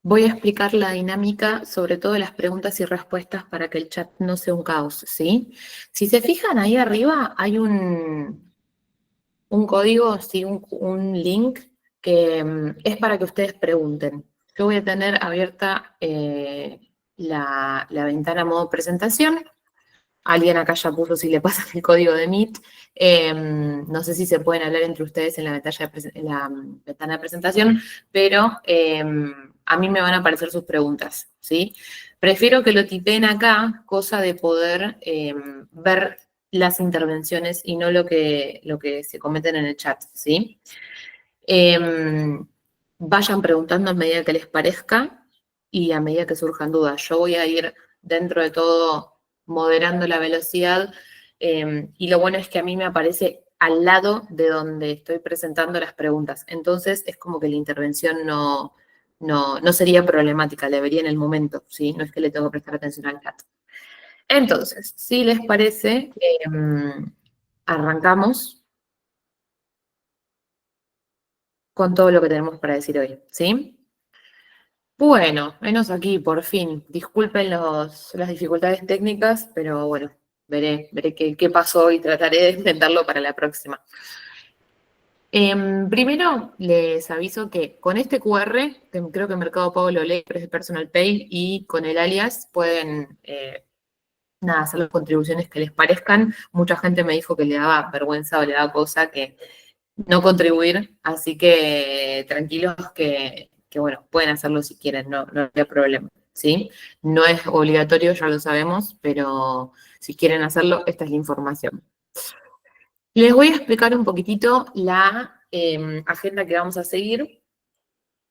Voy a explicar la dinámica, sobre todo las preguntas y respuestas para que el chat no sea un caos, ¿sí? Si se fijan ahí arriba hay un código, sí, un link que es para que ustedes pregunten. Yo voy a tener abierta la ventana modo presentación. Alguien acá ya puso si le pasan el código de Meet. No sé si se pueden hablar entre ustedes en la ventana de presentación, pero a mí me van a aparecer sus preguntas, ¿sí? Prefiero que lo tipeen acá, cosa de poder ver las intervenciones y no lo que se cometen en el chat, ¿sí? Vayan preguntando a medida que les parezca y a medida que surjan dudas. Yo voy a ir dentro de todo moderando la velocidad y lo bueno es que a mí me aparece al lado de donde estoy presentando las preguntas. Entonces es como que la intervención no sería problemática, la vería en el momento, ¿sí? No es que le tengo que prestar atención al chat. Entonces, si les parece, arrancamos con todo lo que tenemos para decir hoy, ¿sí? Bueno, menos aquí, por fin. Disculpen las dificultades técnicas, pero bueno, veré qué pasó y trataré de intentarlo para la próxima. Primero, les aviso que con este QR, que creo que Mercado Pago lo lee, pero es de Personal Pay, y con el alias pueden hacer las contribuciones que les parezcan. Mucha gente me dijo que le daba vergüenza o le daba cosa que no contribuir, así que tranquilos que bueno, pueden hacerlo si quieren, no hay problema, ¿sí? No es obligatorio, ya lo sabemos, pero si quieren hacerlo, esta es la información. Les voy a explicar un poquitito la agenda que vamos a seguir.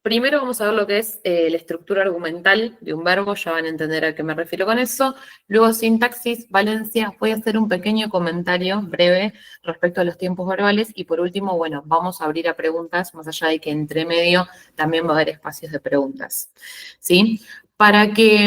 Primero vamos a ver lo que es la estructura argumental de un verbo, ya van a entender a qué me refiero con eso. Luego sintaxis, Valencia, voy a hacer un pequeño comentario breve respecto a los tiempos verbales y por último, bueno, vamos a abrir a preguntas, más allá de que entre medio también va a haber espacios de preguntas, ¿sí? Para que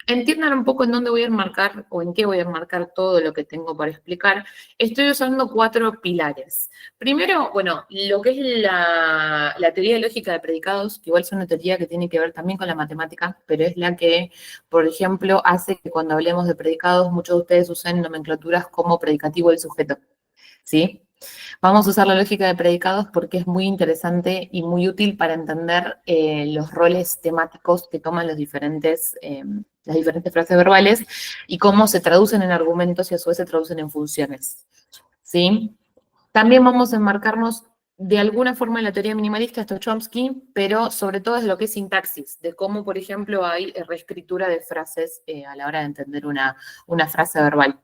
entiendan un poco en dónde voy a enmarcar o en qué voy a enmarcar todo lo que tengo para explicar, estoy usando 4 pilares. Primero, bueno, lo que es la teoría lógica de predicados, que igual es una teoría que tiene que ver también con la matemática, pero es la que, por ejemplo, hace que cuando hablemos de predicados, muchos de ustedes usen nomenclaturas como predicativo del sujeto, ¿sí? Vamos a usar la lógica de predicados porque es muy interesante y muy útil para entender los roles temáticos que toman las diferentes frases verbales y cómo se traducen en argumentos y a su vez se traducen en funciones, ¿sí? También vamos a enmarcarnos de alguna forma en la teoría minimalista, esto es Chomsky, pero sobre todo es lo que es sintaxis, de cómo, por ejemplo, hay reescritura de frases a la hora de entender una frase verbal.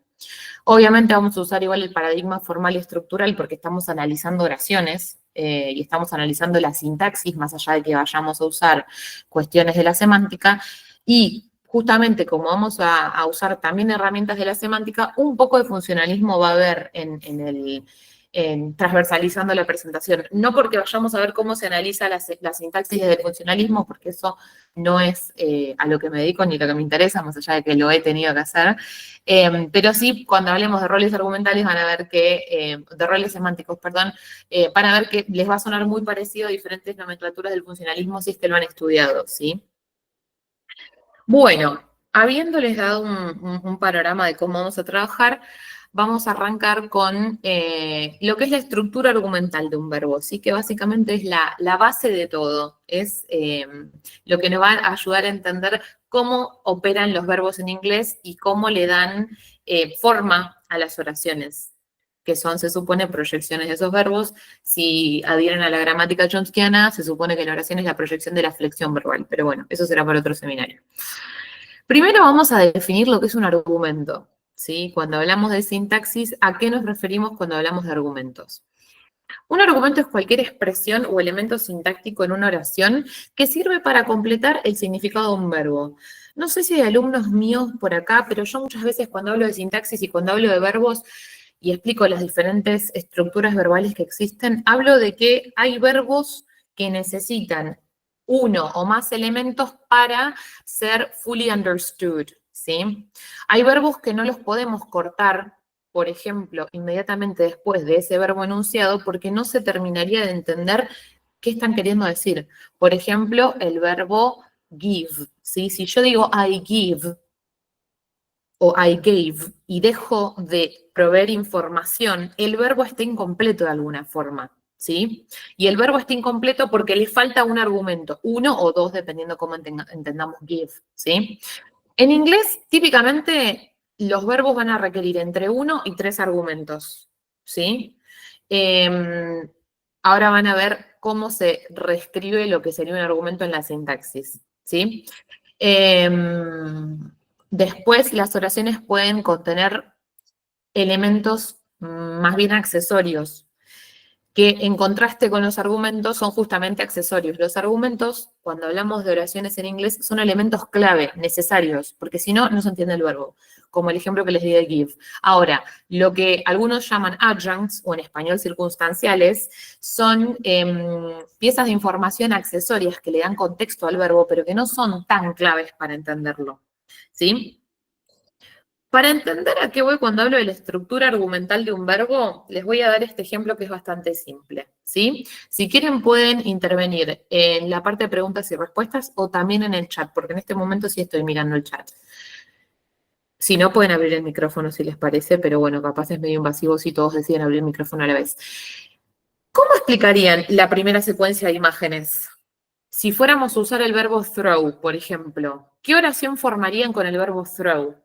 Obviamente vamos a usar igual el paradigma formal y estructural porque estamos analizando oraciones y estamos analizando la sintaxis, más allá de que vayamos a usar cuestiones de la semántica. Y justamente como vamos a usar también herramientas de la semántica, un poco de funcionalismo va a haber en transversalizando la presentación. No porque vayamos a ver cómo se analiza la sintaxis desde el funcionalismo, porque eso no es a lo que me dedico ni lo que me interesa, más allá de que lo he tenido que hacer. Pero sí, cuando hablemos de roles argumentales van a ver de roles semánticos, perdón, van a ver que les va a sonar muy parecido a diferentes nomenclaturas del funcionalismo si es que lo han estudiado, ¿sí? Bueno, habiéndoles dado un panorama de cómo vamos a trabajar, vamos a arrancar con lo que es la estructura argumental de un verbo, ¿sí? Que básicamente es la base de todo, es lo que nos va a ayudar a entender cómo operan los verbos en inglés y cómo le dan forma a las oraciones, que son, se supone, proyecciones de esos verbos. Si adhieren a la gramática chomskiana, se supone que la oración es la proyección de la flexión verbal, pero bueno, eso será para otro seminario. Primero vamos a definir lo que es un argumento, ¿sí? Cuando hablamos de sintaxis, ¿a qué nos referimos cuando hablamos de argumentos? Un argumento es cualquier expresión o elemento sintáctico en una oración que sirve para completar el significado de un verbo. No sé si hay alumnos míos por acá, pero yo muchas veces cuando hablo de sintaxis y cuando hablo de verbos y explico las diferentes estructuras verbales que existen, hablo de que hay verbos que necesitan uno o más elementos para ser fully understood, ¿sí? Hay verbos que no los podemos cortar, por ejemplo, inmediatamente después de ese verbo enunciado, porque no se terminaría de entender ¿Qué están queriendo decir? Por ejemplo, el verbo give, ¿sí? Si yo digo I give o I gave y dejo de proveer información, el verbo está incompleto de alguna forma, ¿sí? Y el verbo está incompleto porque le falta un argumento, uno o dos, dependiendo cómo entendamos give, ¿sí? En inglés, típicamente, los verbos van a requerir entre uno y tres argumentos, ¿sí? Em, Ahora van a ver cómo se reescribe lo que sería un argumento en la sintaxis, ¿sí? Em, Después, las oraciones pueden contener elementos más bien accesorios, que en contraste con los argumentos son justamente accesorios. Los argumentos, cuando hablamos de oraciones en inglés, son elementos clave, necesarios, porque si no, no se entiende el verbo, como el ejemplo que les di de give. Ahora, lo que algunos llaman adjuncts, o en español circunstanciales, son piezas de información accesorias que le dan contexto al verbo, pero que no son tan claves para entenderlo, ¿sí? Para entender a qué voy cuando hablo de la estructura argumental de un verbo, les voy a dar este ejemplo que es bastante simple, ¿sí? Si quieren pueden intervenir en la parte de preguntas y respuestas o también en el chat, porque en este momento sí estoy mirando el chat. Si no, pueden abrir el micrófono si les parece, pero bueno, capaz es medio invasivo si todos deciden abrir el micrófono a la vez. ¿Cómo explicarían la primera secuencia de imágenes? Si fuéramos a usar el verbo throw, por ejemplo, ¿qué oración formarían con el verbo throw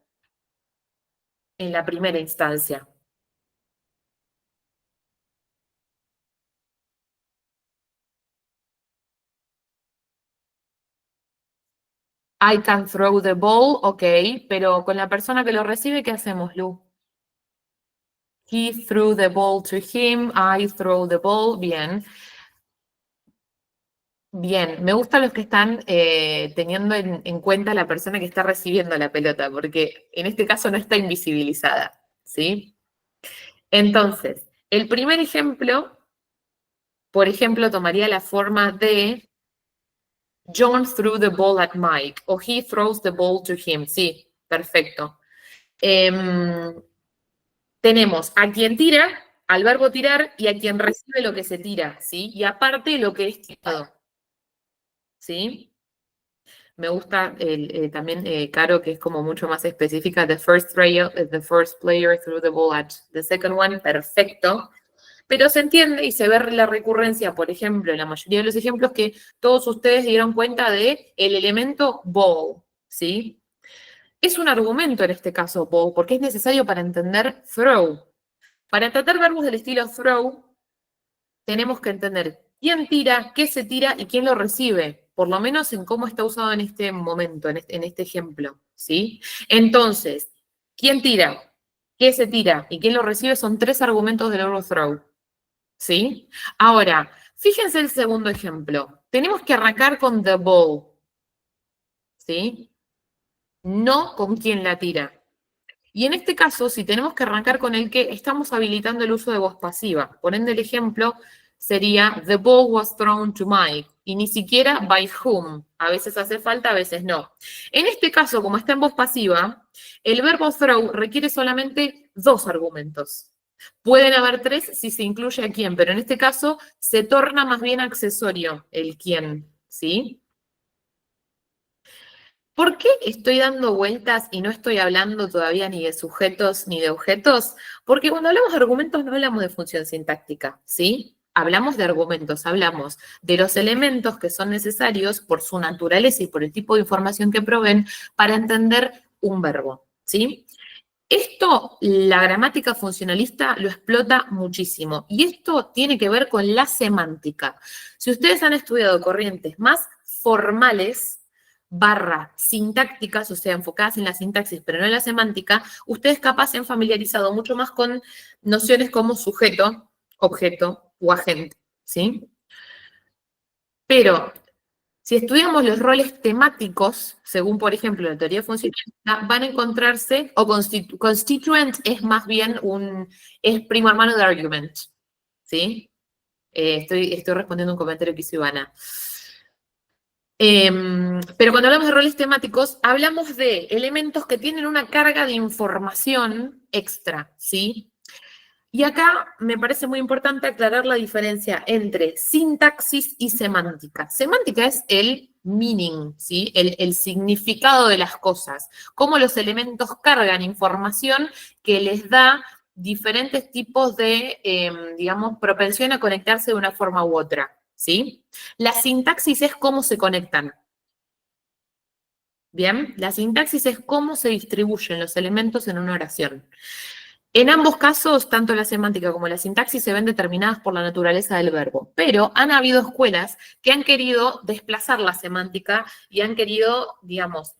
en la primera instancia? I can throw the ball, ok, pero con la persona que lo recibe, ¿qué hacemos, Lu? He threw the ball to him, I throw the ball, bien. Bien, me gustan los que están teniendo en cuenta la persona que está recibiendo la pelota, porque en este caso no está invisibilizada, ¿sí? Entonces, el primer ejemplo, por ejemplo, tomaría la forma de John threw the ball at Mike, o he throws the ball to him, sí, perfecto. Tenemos a quien tira, al verbo tirar, y a quien recibe lo que se tira, ¿sí? Y aparte lo que es tirado, ¿sí? Me gusta también, Caro, que es como mucho más específica. The first player threw the ball at the second one. Perfecto. Pero se entiende y se ve la recurrencia, por ejemplo, en la mayoría de los ejemplos que todos ustedes dieron cuenta de el elemento ball, ¿sí? Es un argumento en este caso, ball, porque es necesario para entender throw. Para tratar verbos del estilo throw, tenemos que entender quién tira, qué se tira y quién lo recibe, por lo menos en cómo está usado en este momento, en este ejemplo, ¿sí? Entonces, quién tira, qué se tira y quién lo recibe son tres argumentos del verbo throw, ¿sí? Ahora, fíjense el segundo ejemplo. Tenemos que arrancar con the ball, ¿sí? No con quién la tira. Y en este caso, si tenemos que arrancar con el que, estamos habilitando el uso de voz pasiva. Por ende, el ejemplo sería, the ball was thrown to Mike. Y ni siquiera by whom. A veces hace falta, a veces no. En este caso, como está en voz pasiva, el verbo throw requiere solamente dos argumentos. Pueden haber tres si se incluye a quién, pero en este caso se torna más bien accesorio el quién, ¿sí? ¿Por qué estoy dando vueltas y no estoy hablando todavía ni de sujetos ni de objetos? Porque cuando hablamos de argumentos no hablamos de función sintáctica, ¿sí? Hablamos de argumentos, hablamos de los elementos que son necesarios por su naturaleza y por el tipo de información que proveen para entender un verbo, ¿sí? Esto, la gramática funcionalista lo explota muchísimo y esto tiene que ver con la semántica. Si ustedes han estudiado corrientes más formales, barra sintácticas, o sea, enfocadas en la sintaxis, pero no en la semántica, ustedes capaz se han familiarizado mucho más con nociones como sujeto, objeto o agente, ¿sí? Pero si estudiamos los roles temáticos, según por ejemplo la teoría funcionalista, van a encontrarse, o constituent es más bien es primo hermano de argument, ¿sí? Estoy respondiendo un comentario que hizo Ivana. Pero cuando hablamos de roles temáticos, hablamos de elementos que tienen una carga de información extra, ¿sí? Y acá me parece muy importante aclarar la diferencia entre sintaxis y semántica. Semántica es el meaning, ¿sí? El significado de las cosas, cómo los elementos cargan información que les da diferentes tipos de, digamos, propensión a conectarse de una forma u otra, ¿sí? La sintaxis es cómo se conectan. Bien, la sintaxis es cómo se distribuyen los elementos en una oración. En ambos casos, tanto la semántica como la sintaxis se ven determinadas por la naturaleza del verbo, pero han habido escuelas que han querido desplazar la semántica y han querido, digamos,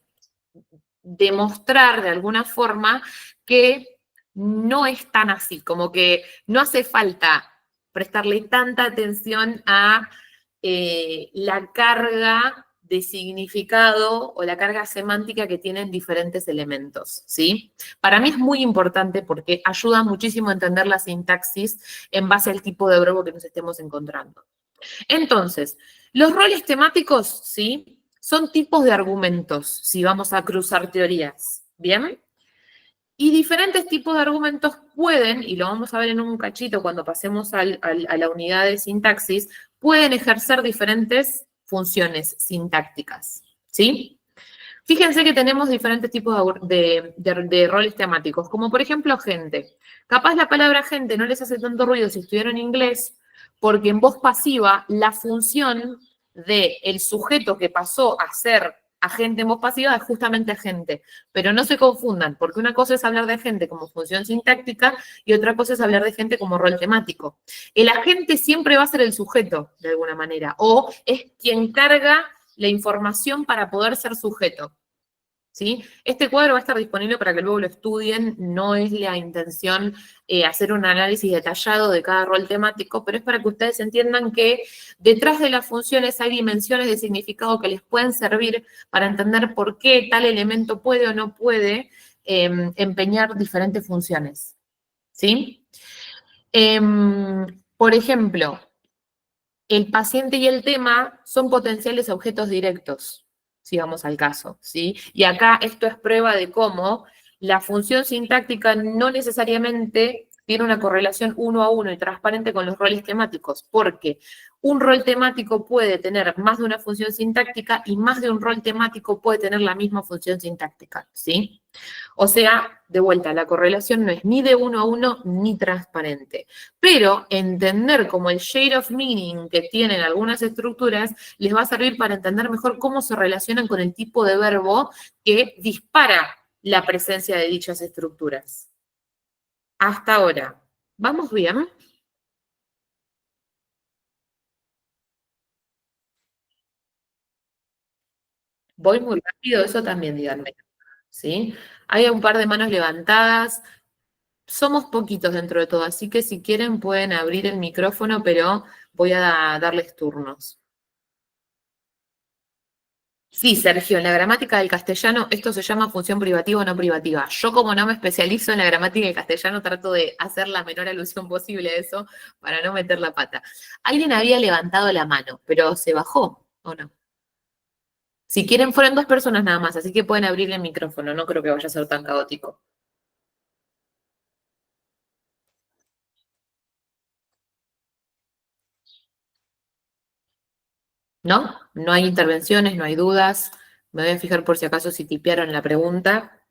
demostrar de alguna forma que no es tan así, como que no hace falta prestarle tanta atención a la carga de significado o la carga semántica que tienen diferentes elementos, ¿sí? Para mí es muy importante porque ayuda muchísimo a entender la sintaxis en base al tipo de verbo que nos estemos encontrando. Entonces, los roles temáticos, ¿sí? Son tipos de argumentos, si vamos a cruzar teorías, ¿bien? Y diferentes tipos de argumentos pueden, y lo vamos a ver en un cachito cuando pasemos a la unidad de sintaxis, pueden ejercer diferentes funciones sintácticas, ¿sí? Fíjense que tenemos diferentes tipos de roles temáticos, como por ejemplo gente. Capaz la palabra gente no les hace tanto ruido si estuvieron en inglés, porque en voz pasiva la función del sujeto que pasó a ser agente en voz pasiva es justamente agente. Pero no se confundan, porque una cosa es hablar de agente como función sintáctica y otra cosa es hablar de gente como rol temático. El agente siempre va a ser el sujeto, de alguna manera, o es quien carga la información para poder ser sujeto. ¿Sí? Este cuadro va a estar disponible para que luego lo estudien, no es la intención hacer un análisis detallado de cada rol temático, pero es para que ustedes entiendan que detrás de las funciones hay dimensiones de significado que les pueden servir para entender por qué tal elemento puede o no puede empeñar diferentes funciones. ¿Sí? Por ejemplo, el paciente y el tema son potenciales objetos directos, si vamos al caso, ¿sí? Y acá esto es prueba de cómo la función sintáctica no necesariamente tiene una correlación uno a uno y transparente con los roles temáticos, porque un rol temático puede tener más de una función sintáctica y más de un rol temático puede tener la misma función sintáctica, ¿sí? O sea, de vuelta, la correlación no es ni de uno a uno ni transparente. Pero entender como el shade of meaning que tienen algunas estructuras les va a servir para entender mejor cómo se relacionan con el tipo de verbo que dispara la presencia de dichas estructuras. Hasta ahora, ¿vamos bien? Voy muy rápido, eso también díganme, ¿sí? Hay un par de manos levantadas. Somos poquitos dentro de todo, así que si quieren pueden abrir el micrófono, pero voy a darles turnos. Sí, Sergio, en la gramática del castellano esto se llama función privativa o no privativa. Yo como no me especializo en la gramática del castellano trato de hacer la menor alusión posible a eso para no meter la pata. Alguien había levantado la mano, pero se bajó, ¿o no? Si quieren fueron dos personas nada más, así que pueden abrir el micrófono, no creo que vaya a ser tan caótico. ¿No? No hay intervenciones, no hay dudas. Me voy a fijar por si acaso si tipearon la pregunta.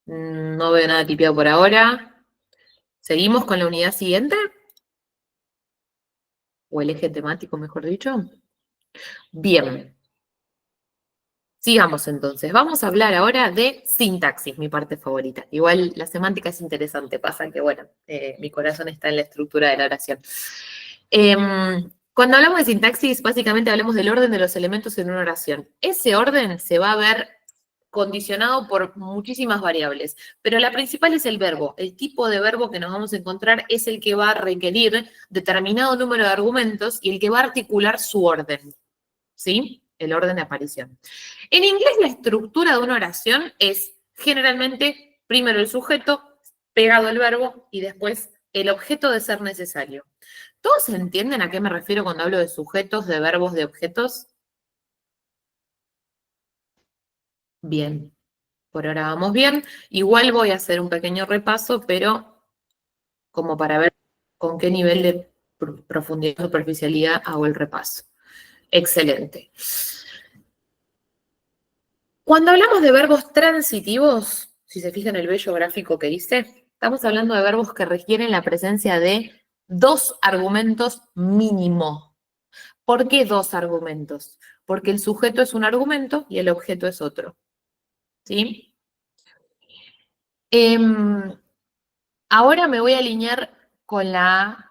No veo nada tipeado por ahora. ¿Seguimos con la unidad siguiente? O el eje temático, mejor dicho. Bien, sigamos entonces. Vamos a hablar ahora de sintaxis, mi parte favorita. Igual la semántica es interesante, pasa que, bueno, mi corazón está en la estructura de la oración. Cuando hablamos de sintaxis, básicamente hablamos del orden de los elementos en una oración. Ese orden se va a ver condicionado por muchísimas variables, pero la principal es el verbo. El tipo de verbo que nos vamos a encontrar es el que va a requerir determinado número de argumentos y el que va a articular su orden, ¿sí? El orden de aparición. En inglés la estructura de una oración es generalmente primero el sujeto, pegado el verbo y después el objeto de ser necesario. ¿Todos entienden a qué me refiero cuando hablo de sujetos, de verbos, de objetos? Bien. Por ahora vamos bien. Igual voy a hacer un pequeño repaso, pero como para ver con qué nivel de profundidad o superficialidad hago el repaso. Excelente. Cuando hablamos de verbos transitivos, si se fijan en el bello gráfico que hice, estamos hablando de verbos que requieren la presencia de dos argumentos mínimo. ¿Por qué dos argumentos? Porque el sujeto es un argumento y el objeto es otro. ¿Sí? Ahora me voy a alinear con la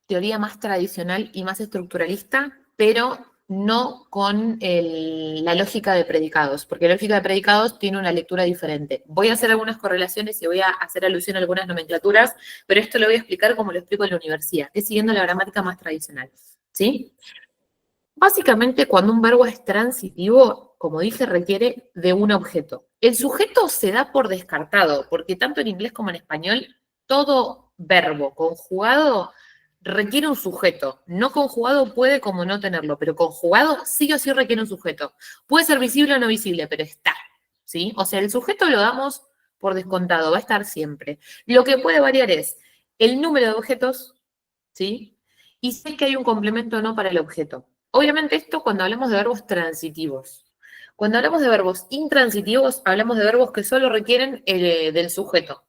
teoría más tradicional y más estructuralista, pero no con la lógica de predicados, porque la lógica de predicados tiene una lectura diferente. Voy a hacer algunas correlaciones y voy a hacer alusión a algunas nomenclaturas, pero esto lo voy a explicar como lo explico en la universidad, que es siguiendo la gramática más tradicional. ¿Sí? Básicamente, cuando un verbo es transitivo, como dije, requiere de un objeto. El sujeto se da por descartado, porque tanto en inglés como en español, todo verbo conjugado requiere un sujeto. No conjugado puede como no tenerlo, pero conjugado sí o sí requiere un sujeto. Puede ser visible o no visible, pero está. ¿Sí? O sea, el sujeto lo damos por descontado, va a estar siempre. Lo que puede variar es el número de objetos, ¿sí? Y si es que hay un complemento o no para el objeto. Obviamente esto cuando hablamos de verbos transitivos. Cuando hablamos de verbos intransitivos, hablamos de verbos que solo requieren del sujeto.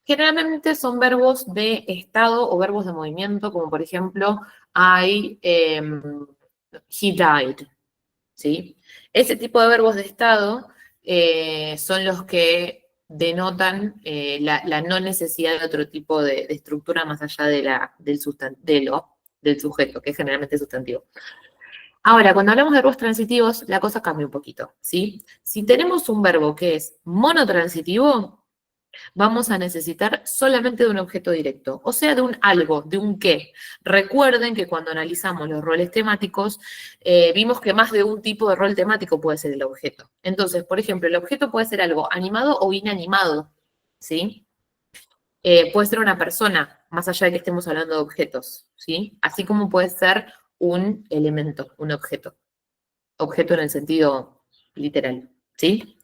Generalmente son verbos de estado o verbos de movimiento, como por ejemplo, he died, ¿sí? Ese tipo de verbos de estado son los que denotan la no necesidad de otro tipo de estructura más allá del sujeto, que es generalmente sustantivo. Ahora, cuando hablamos de verbos transitivos, la cosa cambia un poquito, ¿sí? Si tenemos un verbo que es monotransitivo, vamos a necesitar solamente de un objeto directo, o sea, de un algo, de un qué. Recuerden que cuando analizamos los roles temáticos, vimos que más de un tipo de rol temático puede ser el objeto. Entonces, por ejemplo, el objeto puede ser algo animado o inanimado, ¿sí? Puede ser una persona, más allá de que estemos hablando de objetos, ¿sí? Así como puede ser un elemento, un objeto. Objeto en el sentido literal, ¿sí?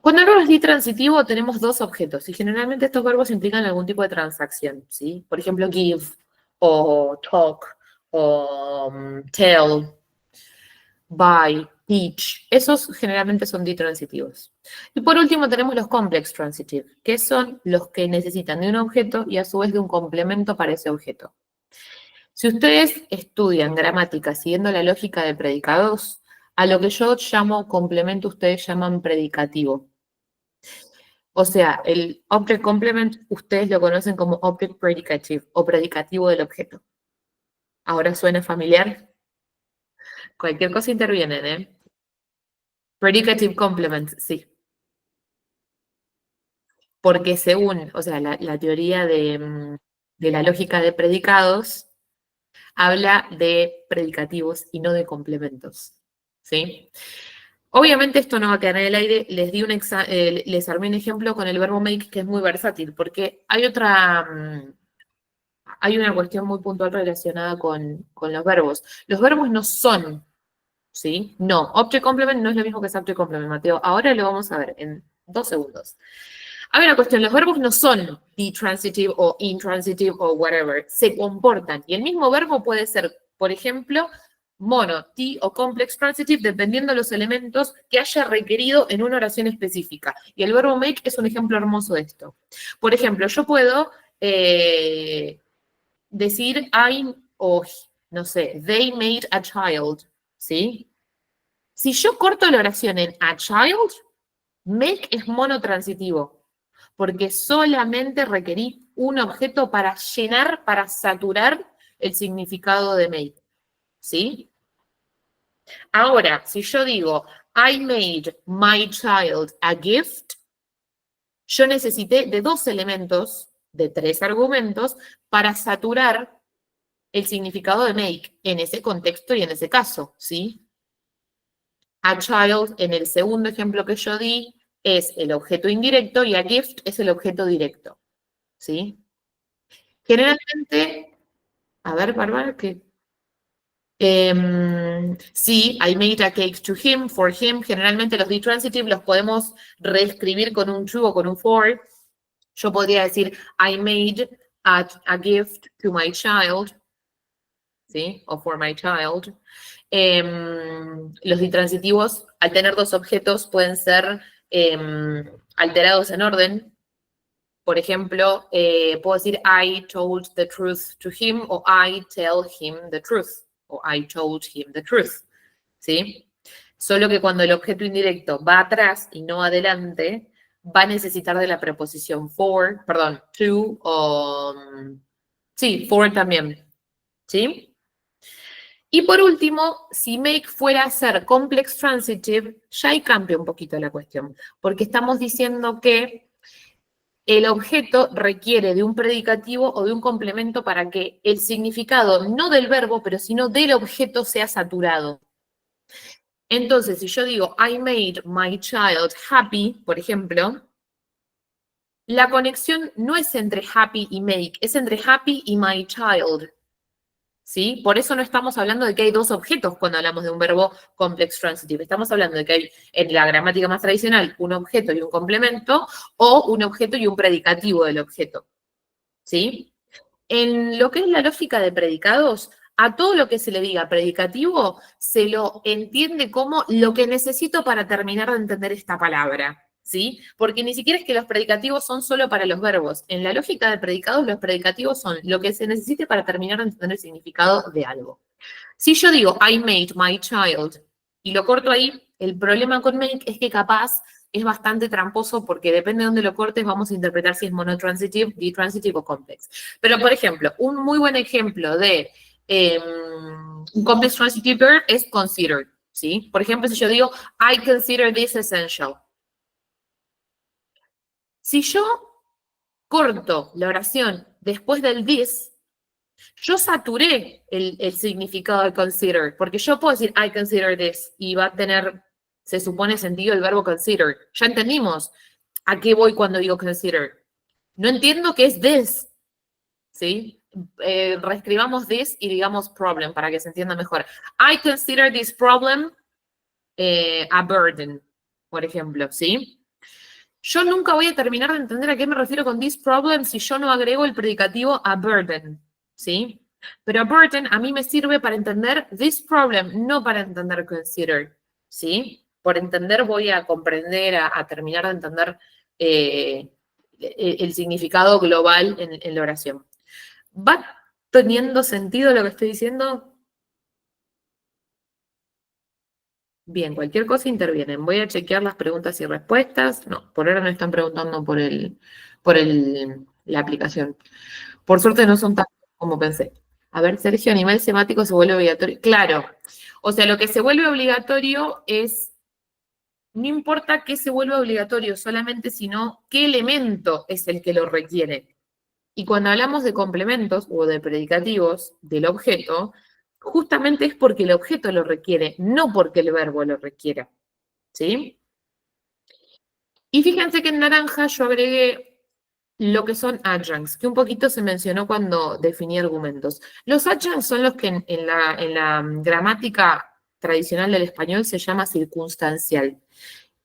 Cuando el verbo es ditransitivo tenemos dos objetos y generalmente estos verbos implican algún tipo de transacción, ¿sí? Por ejemplo, give, o talk, o tell, buy, teach. Esos generalmente son ditransitivos. Y por último tenemos los complex transitive, que son los que necesitan de un objeto y a su vez de un complemento para ese objeto. Si ustedes estudian gramática siguiendo la lógica de predicados, a lo que yo llamo complemento ustedes llaman predicativo. O sea, el object complement ustedes lo conocen como object predicative o predicativo del objeto. ¿Ahora suena familiar? Cualquier cosa interviene, ¿eh? Predicative complement, sí. Porque según, o sea, la teoría de la lógica de predicados habla de predicativos y no de complementos, ¿sí? Obviamente esto no va a quedar en el aire, les armé un ejemplo con el verbo make que es muy versátil, porque hay una cuestión muy puntual relacionada con los verbos. Los verbos no son, ¿sí? No, object complement no es lo mismo que subject complement, Mateo. Ahora lo vamos a ver en 2 segundos. Hay una cuestión, los verbos no son transitive o intransitive o whatever, se comportan. Y el mismo verbo puede ser, por ejemplo, mono, T o complex transitive, dependiendo de los elementos que haya requerido en una oración específica. Y el verbo make es un ejemplo hermoso de esto. Por ejemplo, yo puedo decir I o, no sé, they made a child, ¿sí? Si yo corto la oración en a child, make es monotransitivo, porque solamente requerí un objeto para llenar, para saturar el significado de make, ¿sí? Ahora, si yo digo, I made my child a gift, yo necesité de 2 elementos, de 3 argumentos, para saturar el significado de make en ese contexto y en ese caso, ¿sí? A child, en el segundo ejemplo que yo di, es el objeto indirecto y a gift es el objeto directo, ¿sí? Generalmente, a ver, Bárbara, que Sí, I made a cake to him, for him. Generalmente los D-transitive los podemos reescribir con un to o con un for. Yo podría decir, I made a gift to my child, ¿sí? O for my child. Los ditransitivos, al tener dos objetos, pueden ser alterados en orden. Por ejemplo, puedo decir I told the truth to him o I tell him the truth o I told him the truth, ¿sí? Solo que cuando el objeto indirecto va atrás y no adelante, va a necesitar de la preposición for, perdón, to o... sí, for también, ¿sí? Y por último, si make fuera a ser complex transitive, ya ahí cambia un poquito la cuestión, porque estamos diciendo que el objeto requiere de un predicativo o de un complemento para que el significado, no del verbo, pero sino del objeto sea saturado. Entonces, si yo digo, I made my child happy, por ejemplo, la conexión no es entre happy y make, es entre happy y my child. ¿Sí? Por eso no estamos hablando de que hay dos objetos cuando hablamos de un verbo complex transitive. Estamos hablando de que hay en la gramática más tradicional un objeto y un complemento o un objeto y un predicativo del objeto. ¿Sí? En lo que es la lógica de predicados, a todo lo que se le diga predicativo se lo entiende como lo que necesito para terminar de entender esta palabra. ¿Sí? Porque ni siquiera es que los predicativos son solo para los verbos. En la lógica de predicados, los predicativos son lo que se necesite para terminar de entender el significado de algo. Si yo digo, I made my child, y lo corto ahí, el problema con make es que capaz es bastante tramposo porque depende de dónde lo cortes, vamos a interpretar si es monotransitive, ditransitive o complex. Pero, por ejemplo, un muy buen ejemplo de un complex transitive verb es consider, ¿sí? Por ejemplo, si yo digo, I consider this essential. Si yo corto la oración después del this, yo saturé el significado de consider, porque yo puedo decir I consider this y va a tener, se supone, sentido el verbo consider. Ya entendimos a qué voy cuando digo consider. No entiendo qué es this, ¿sí? Reescribamos this y digamos problem para que se entienda mejor. I consider this problem a burden, por ejemplo, ¿sí? Yo nunca voy a terminar de entender a qué me refiero con this problem si yo no agrego el predicativo a burden, ¿sí? Pero a burden a mí me sirve para entender this problem, no para entender consider, ¿sí? Por entender voy a comprender, a terminar de entender el significado global en la oración. ¿Va teniendo sentido lo que estoy diciendo? Bien, cualquier cosa intervienen. Voy a chequear las preguntas y respuestas. No, por ahora no están preguntando la aplicación. Por suerte no son tan como pensé. A ver, Sergio, animal semático se vuelve obligatorio. Claro. O sea, lo que se vuelve obligatorio es, no importa qué se vuelve obligatorio, solamente sino qué elemento es el que lo requiere. Y cuando hablamos de complementos o de predicativos del objeto, justamente es porque el objeto lo requiere, no porque el verbo lo requiera. ¿Sí? Y fíjense que en naranja yo agregué lo que son adjuncts, que un poquito se mencionó cuando definí argumentos. Los adjuncts son los que en la gramática tradicional del español se llama circunstancial.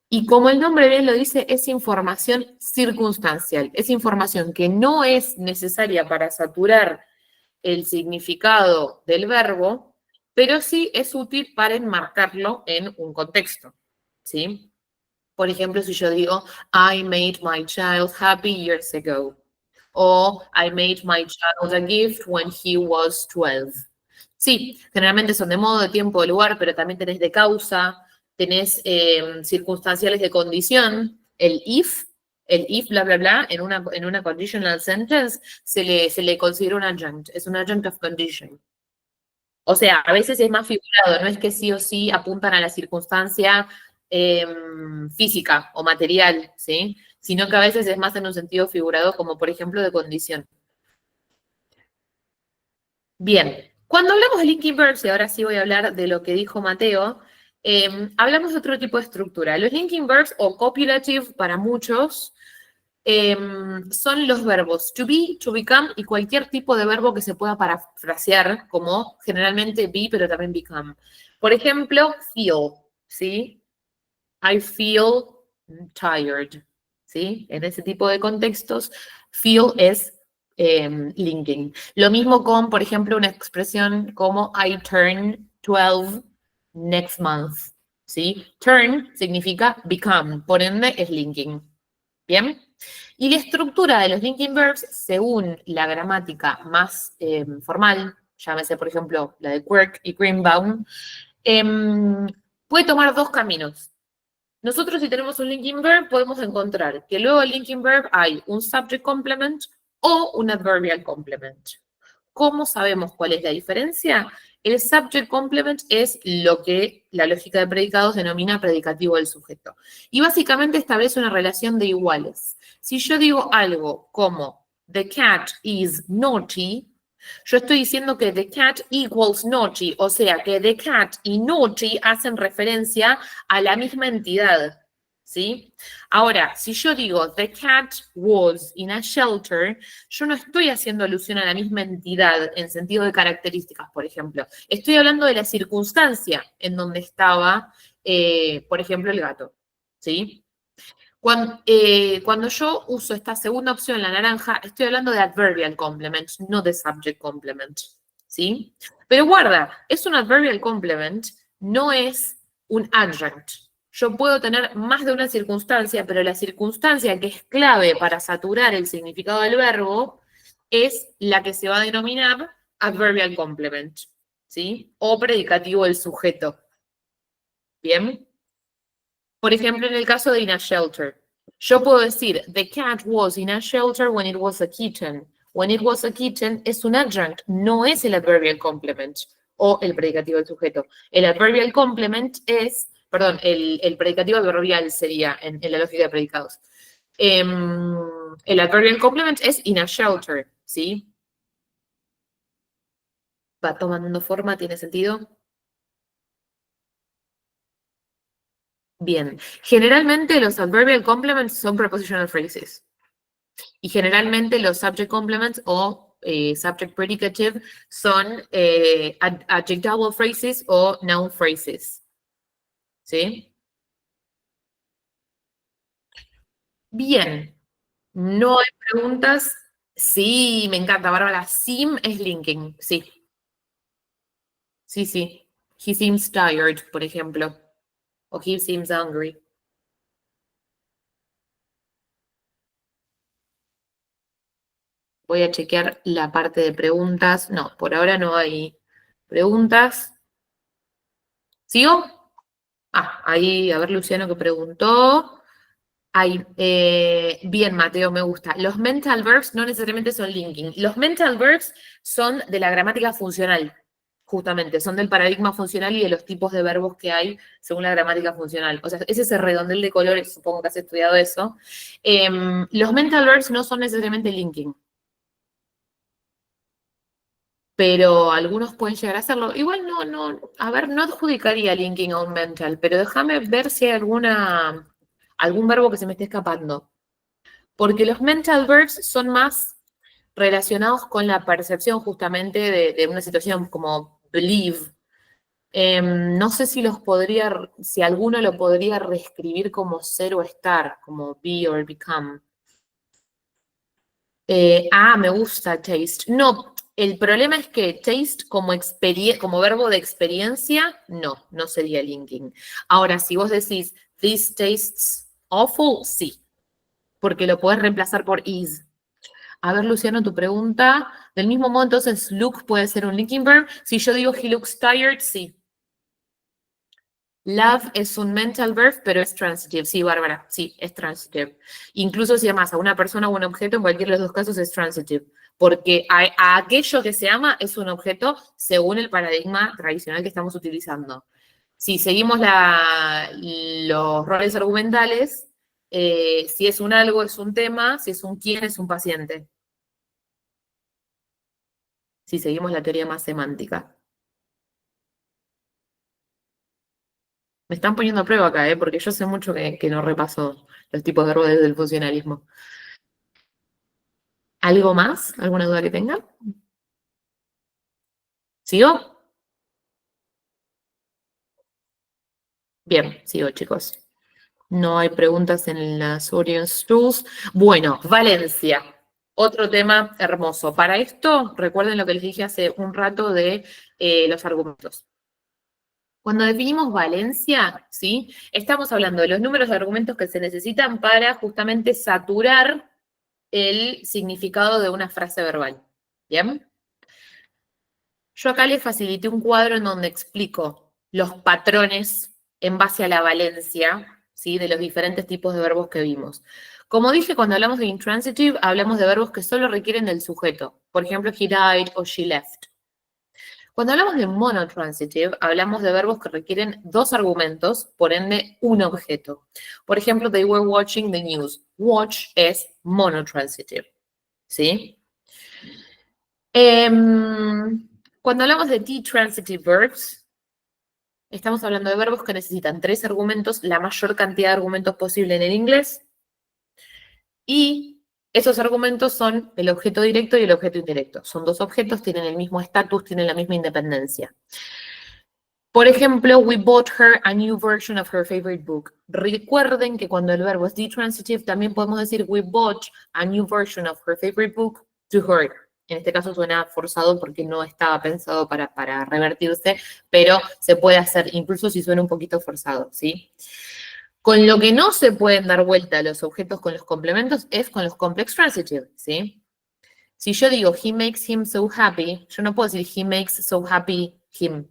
Y como el nombre bien lo dice, es información circunstancial. Es información que no es necesaria para saturar el significado del verbo, pero sí es útil para enmarcarlo en un contexto, ¿sí? Por ejemplo, si yo digo, I made my child happy years ago, o I made my child a gift when he was 12. Sí, generalmente son de modo, de tiempo, de lugar, pero también tenés de causa, tenés circunstanciales de condición, el if, bla, bla, bla, en una conditional sentence se le considera un adjunct, es un adjunct of condition. O sea, a veces es más figurado, no es que sí o sí apuntan a la circunstancia física o material, ¿sí? Sino que a veces es más en un sentido figurado, como por ejemplo de condición. Bien, cuando hablamos de linking verbs, y ahora sí voy a hablar de lo que dijo Mateo, hablamos de otro tipo de estructura. Los linking verbs o copulative para muchos son los verbos to be, to become y cualquier tipo de verbo que se pueda parafrasear como generalmente be, pero también become. Por ejemplo, feel, ¿sí? I feel tired, ¿sí? En ese tipo de contextos, feel es linking. Lo mismo con, por ejemplo, una expresión como I turn 12 next month, ¿sí? Turn significa become, por ende es linking. ¿Bien? Y la estructura de los linking verbs, según la gramática más formal, llámese, por ejemplo, la de Quirk y Greenbaum, puede tomar dos caminos. Nosotros, si tenemos un linking verb, podemos encontrar que luego del linking verb hay un subject complement o un adverbial complement. ¿Cómo sabemos cuál es la diferencia? El subject complement es lo que la lógica de predicados denomina predicativo del sujeto. Y básicamente establece una relación de iguales. Si yo digo algo como the cat is naughty, yo estoy diciendo que the cat equals naughty, o sea que the cat y naughty hacen referencia a la misma entidad, ¿sí? Ahora, si yo digo the cat was in a shelter, yo no estoy haciendo alusión a la misma entidad en sentido de características, por ejemplo. Estoy hablando de la circunstancia en donde estaba, por ejemplo, el gato, ¿sí? Cuando yo uso esta segunda opción, la naranja, estoy hablando de adverbial complement, no de subject complement, ¿sí? Pero guarda, es un adverbial complement, no es un adjunct. Yo puedo tener más de una circunstancia, pero la circunstancia que es clave para saturar el significado del verbo es la que se va a denominar adverbial complement, ¿sí? O predicativo del sujeto. ¿Bien? Por ejemplo, en el caso de in a shelter, yo puedo decir, the cat was in a shelter when it was a kitten. When it was a kitten es un adjunct, no es el adverbial complement o el predicativo del sujeto. El adverbial complement es, perdón, el predicativo adverbial sería en la lógica de predicados. El adverbial complement es in a shelter, ¿sí? Va tomando forma, ¿tiene sentido? Bien. Generalmente los adverbial complements son prepositional phrases. Y generalmente los subject complements o subject predicative son adjectival phrases o noun phrases. ¿Sí? Bien. No hay preguntas. Sí, me encanta, Bárbara. Sim es linking. Sí, sí, sí. He seems tired, por ejemplo. O he seems hungry. Voy a chequear la parte de preguntas. No, por ahora no hay preguntas. ¿Sigo? Ah, ahí, a ver, Luciano que preguntó. Ay, bien, Mateo, me gusta. Los mental verbs no necesariamente son linking. Los mental verbs son de la gramática funcional, justamente. Son del paradigma funcional y de los tipos de verbos que hay según la gramática funcional. O sea, es ese redondel de colores, supongo que has estudiado eso. Los mental verbs no son necesariamente linking, pero algunos pueden llegar a hacerlo. Igual a ver, no adjudicaría linking a un mental, pero déjame ver si hay algún verbo que se me esté escapando. Porque los mental verbs son más relacionados con la percepción justamente de una situación como believe. No sé si alguno lo podría reescribir como ser o estar, como be or become. Me gusta taste. No, el problema es que taste como verbo de experiencia, no sería linking. Ahora, si vos decís, this tastes awful, sí, porque lo podés reemplazar por is. A ver, Luciano, tu pregunta. Del mismo modo, entonces, look puede ser un linking verb. Si yo digo he looks tired, sí. Love es un mental verb, pero es transitive. Sí, Bárbara, sí, es transitive. Incluso si amas a una persona o un objeto, en cualquiera de los dos casos es transitive. Porque a aquello que se ama es un objeto según el paradigma tradicional que estamos utilizando. Si seguimos los roles argumentales, si es un algo es un tema, si es un quién es un paciente. Si seguimos la teoría más semántica. Me están poniendo a prueba acá, porque yo sé mucho que no repaso los tipos de verbos desde el funcionalismo. ¿Algo más? ¿Alguna duda que tenga? ¿Sigo? Bien, sigo, chicos. No hay preguntas en las audience tools. Bueno, Valencia. Otro tema hermoso. Para esto, recuerden lo que les dije hace un rato de los argumentos. Cuando definimos Valencia, ¿sí? Estamos hablando de los números de argumentos que se necesitan para justamente saturar el significado de una frase verbal. ¿Bien? Yo acá les facilité un cuadro en donde explico los patrones en base a la valencia, ¿sí? De los diferentes tipos de verbos que vimos. Como dije, cuando hablamos de intransitive, hablamos de verbos que solo requieren del sujeto. Por ejemplo, he died o she left. Cuando hablamos de monotransitive, hablamos de verbos que requieren dos argumentos, por ende, un objeto. Por ejemplo, they were watching the news. Watch es monotransitive, ¿sí? Cuando hablamos de T-transitive verbs, estamos hablando de verbos que necesitan tres argumentos, la mayor cantidad de argumentos posible en el inglés, y esos argumentos son el objeto directo y el objeto indirecto. Son dos objetos, tienen el mismo estatus, tienen la misma independencia. Por ejemplo, we bought her a new version of her favorite book. Recuerden que cuando el verbo es D-transitive, también podemos decir we bought a new version of her favorite book to her. En este caso suena forzado porque no estaba pensado para revertirse, pero se puede hacer incluso si suena un poquito forzado, ¿sí? Con lo que no se pueden dar vuelta los objetos con los complementos es con los complex transitive, ¿sí? Si yo digo he makes him so happy, yo no puedo decir he makes so happy him.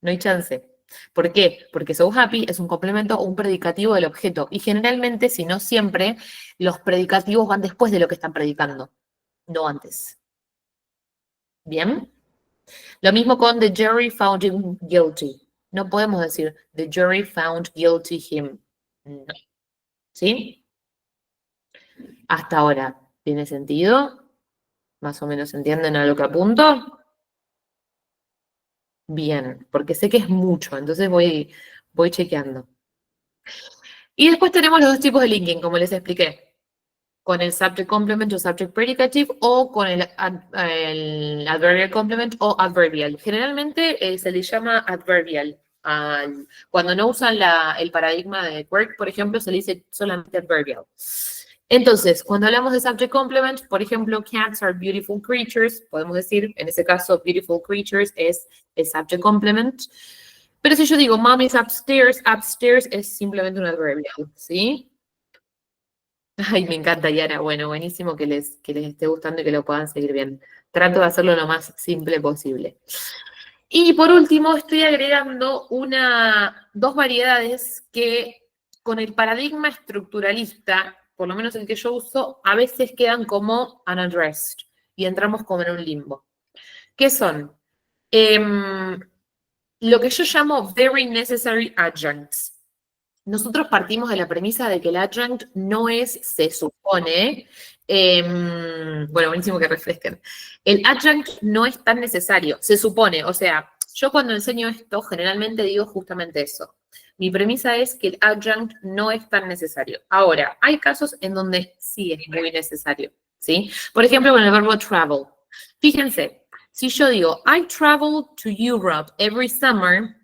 No hay chance. ¿Por qué? Porque so happy es un complemento o un predicativo del objeto. Y generalmente, si no siempre, los predicativos van después de lo que están predicando, no antes. ¿Bien? Lo mismo con the jury found him guilty. No podemos decir the jury found guilty him. No. ¿Sí? Hasta ahora, ¿tiene sentido? ¿Más o menos entienden a lo que apunto? Bien, porque sé que es mucho, entonces voy chequeando. Y después tenemos los dos tipos de linking, como les expliqué, con el subject complement o subject predicative o con el adverbial complement o adverbial. Generalmente se le llama adverbial. Cuando no usan el paradigma de Quirk, por ejemplo, se le dice solamente adverbial. Entonces, cuando hablamos de subject complement, por ejemplo, cats are beautiful creatures, podemos decir, en ese caso, beautiful creatures es el subject complement. Pero si yo digo, mom is upstairs, upstairs es simplemente un adverbial, ¿sí? Ay, me encanta, Yara. Bueno, buenísimo que les esté gustando y que lo puedan seguir bien. Trato de hacerlo lo más simple posible. Y por último, estoy agregando dos variedades que con el paradigma estructuralista, por lo menos el que yo uso, a veces quedan como unaddressed y entramos como en un limbo. ¿Qué son? Lo que yo llamo very necessary adjuncts. Nosotros partimos de la premisa de que el adjunct no es, se supone, bueno, buenísimo que refresquen. El adjunct no es tan necesario, se supone, o sea, yo cuando enseño esto generalmente digo justamente eso. Mi premisa es que el adjunct no es tan necesario. Ahora, hay casos en donde sí es muy necesario, ¿sí? Por ejemplo, con el verbo travel. Fíjense, si yo digo, I travel to Europe every summer,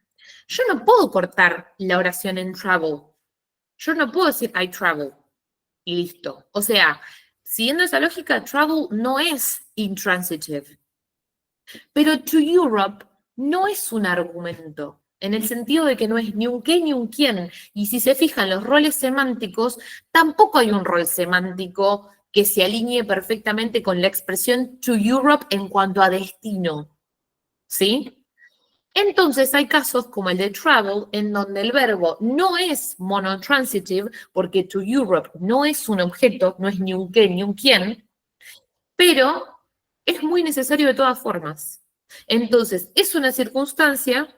yo no puedo cortar la oración en travel. Yo no puedo decir I travel y listo. O sea, siguiendo esa lógica, travel no es intransitive. Pero to Europe no es un argumento, en el sentido de que no es ni un qué ni un quién. Y si se fijan los roles semánticos, tampoco hay un rol semántico que se alinee perfectamente con la expresión to Europe en cuanto a destino. ¿Sí? Entonces hay casos como el de travel, en donde el verbo no es monotransitive, porque to Europe no es un objeto, no es ni un qué ni un quién, pero es muy necesario de todas formas. Entonces, es una circunstancia,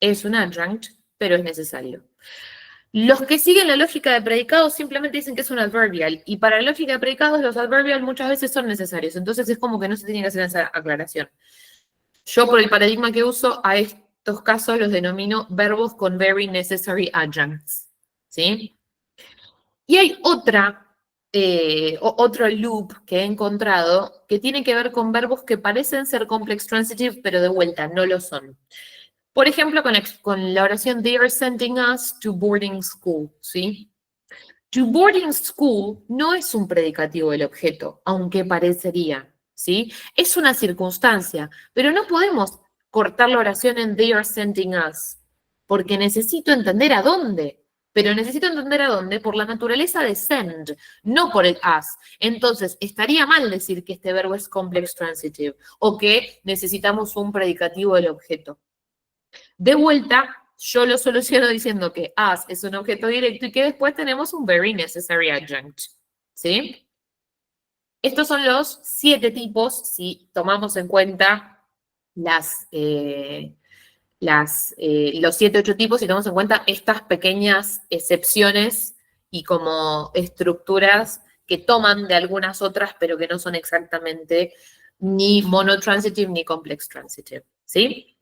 es un adjunct, pero es necesario. Los que siguen la lógica de predicados simplemente dicen que es un adverbial, y para la lógica de predicados los adverbial muchas veces son necesarios, entonces es como que no se tiene que hacer esa aclaración. Yo, por el paradigma que uso, a estos casos los denomino verbos con very necessary adjuncts, ¿sí? Y hay otra otro loop que he encontrado que tiene que ver con verbos que parecen ser complex transitive, pero de vuelta no lo son. Por ejemplo, con la oración they are sending us to boarding school, ¿sí? To boarding school no es un predicativo del objeto, aunque parecería, ¿sí? Es una circunstancia, pero no podemos cortar la oración en they are sending us, porque necesito entender a dónde. Pero necesito entender a dónde por la naturaleza de send, no por el us. Entonces, estaría mal decir que este verbo es complex transitive o que necesitamos un predicativo del objeto. De vuelta, yo lo soluciono diciendo que as es un objeto directo y que después tenemos un very necessary adjunct. ¿Sí? Estos son los 7 tipos, si tomamos en cuenta los 7, 8 tipos, si tomamos en cuenta estas pequeñas excepciones y como estructuras que toman de algunas otras, pero que no son exactamente ni monotransitive ni complex transitive. ¿Sí?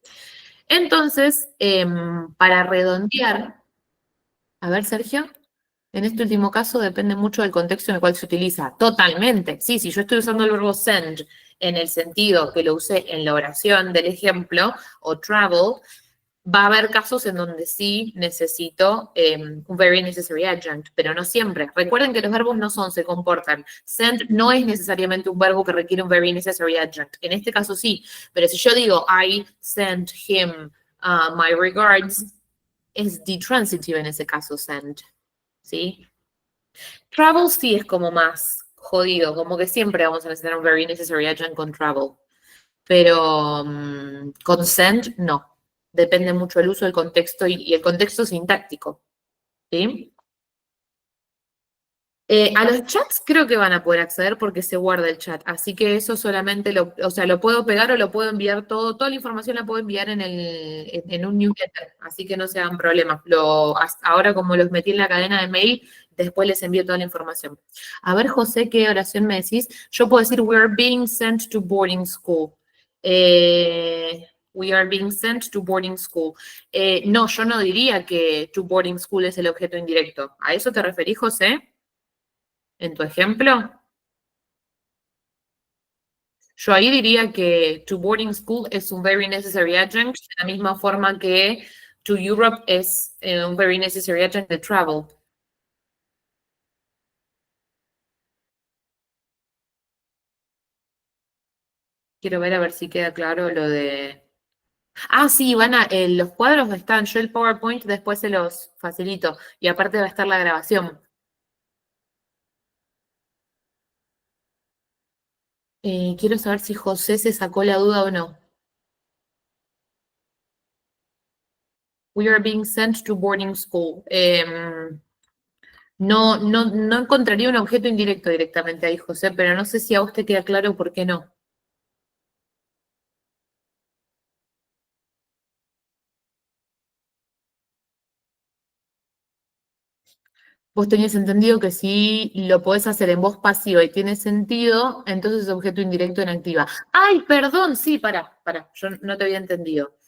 Entonces, para redondear, a ver, Sergio, en este último caso depende mucho del contexto en el cual se utiliza. Totalmente. Sí, si yo estoy usando el verbo send en el sentido que lo usé en la oración del ejemplo, o travel, va a haber casos en donde sí necesito un very necessary adjunct, pero no siempre. Recuerden que los verbos no son, se comportan. Send no es necesariamente un verbo que requiere un very necessary adjunct. En este caso sí, pero si yo digo I send him my regards, es detransitive en ese caso send, ¿sí? Travel sí es como más jodido, como que siempre vamos a necesitar un very necessary adjunct con travel. Pero consent no. Depende mucho del uso del contexto y el contexto sintáctico. ¿Sí? A los chats creo que van a poder acceder porque se guarda el chat, así que eso solamente lo puedo pegar o lo puedo enviar toda la información la puedo enviar en un newsletter, así que no se hagan problemas. Ahora como los metí en la cadena de mail, después les envío toda la información. A ver, José, ¿qué oración me decís? Yo puedo decir, we are being sent to boarding school. We are being sent to boarding school. No, yo no diría que to boarding school es el objeto indirecto. ¿A eso te referís, José? En tu ejemplo, yo ahí diría que to boarding school es un very necessary adjunct, de la misma forma que to Europe es un very necessary adjunct de travel. Quiero ver a ver si queda claro lo de... Ah, sí, los cuadros están, yo el PowerPoint después se los facilito y aparte va a estar la grabación. Quiero saber si José se sacó la duda o no. We are being sent to boarding school. No encontraría un objeto indirecto directamente ahí, José, pero no sé si a usted queda claro por qué no. Vos tenías entendido que si lo podés hacer en voz pasiva y tiene sentido, entonces es objeto indirecto en activa. Ay, perdón, sí, para, yo no te había entendido.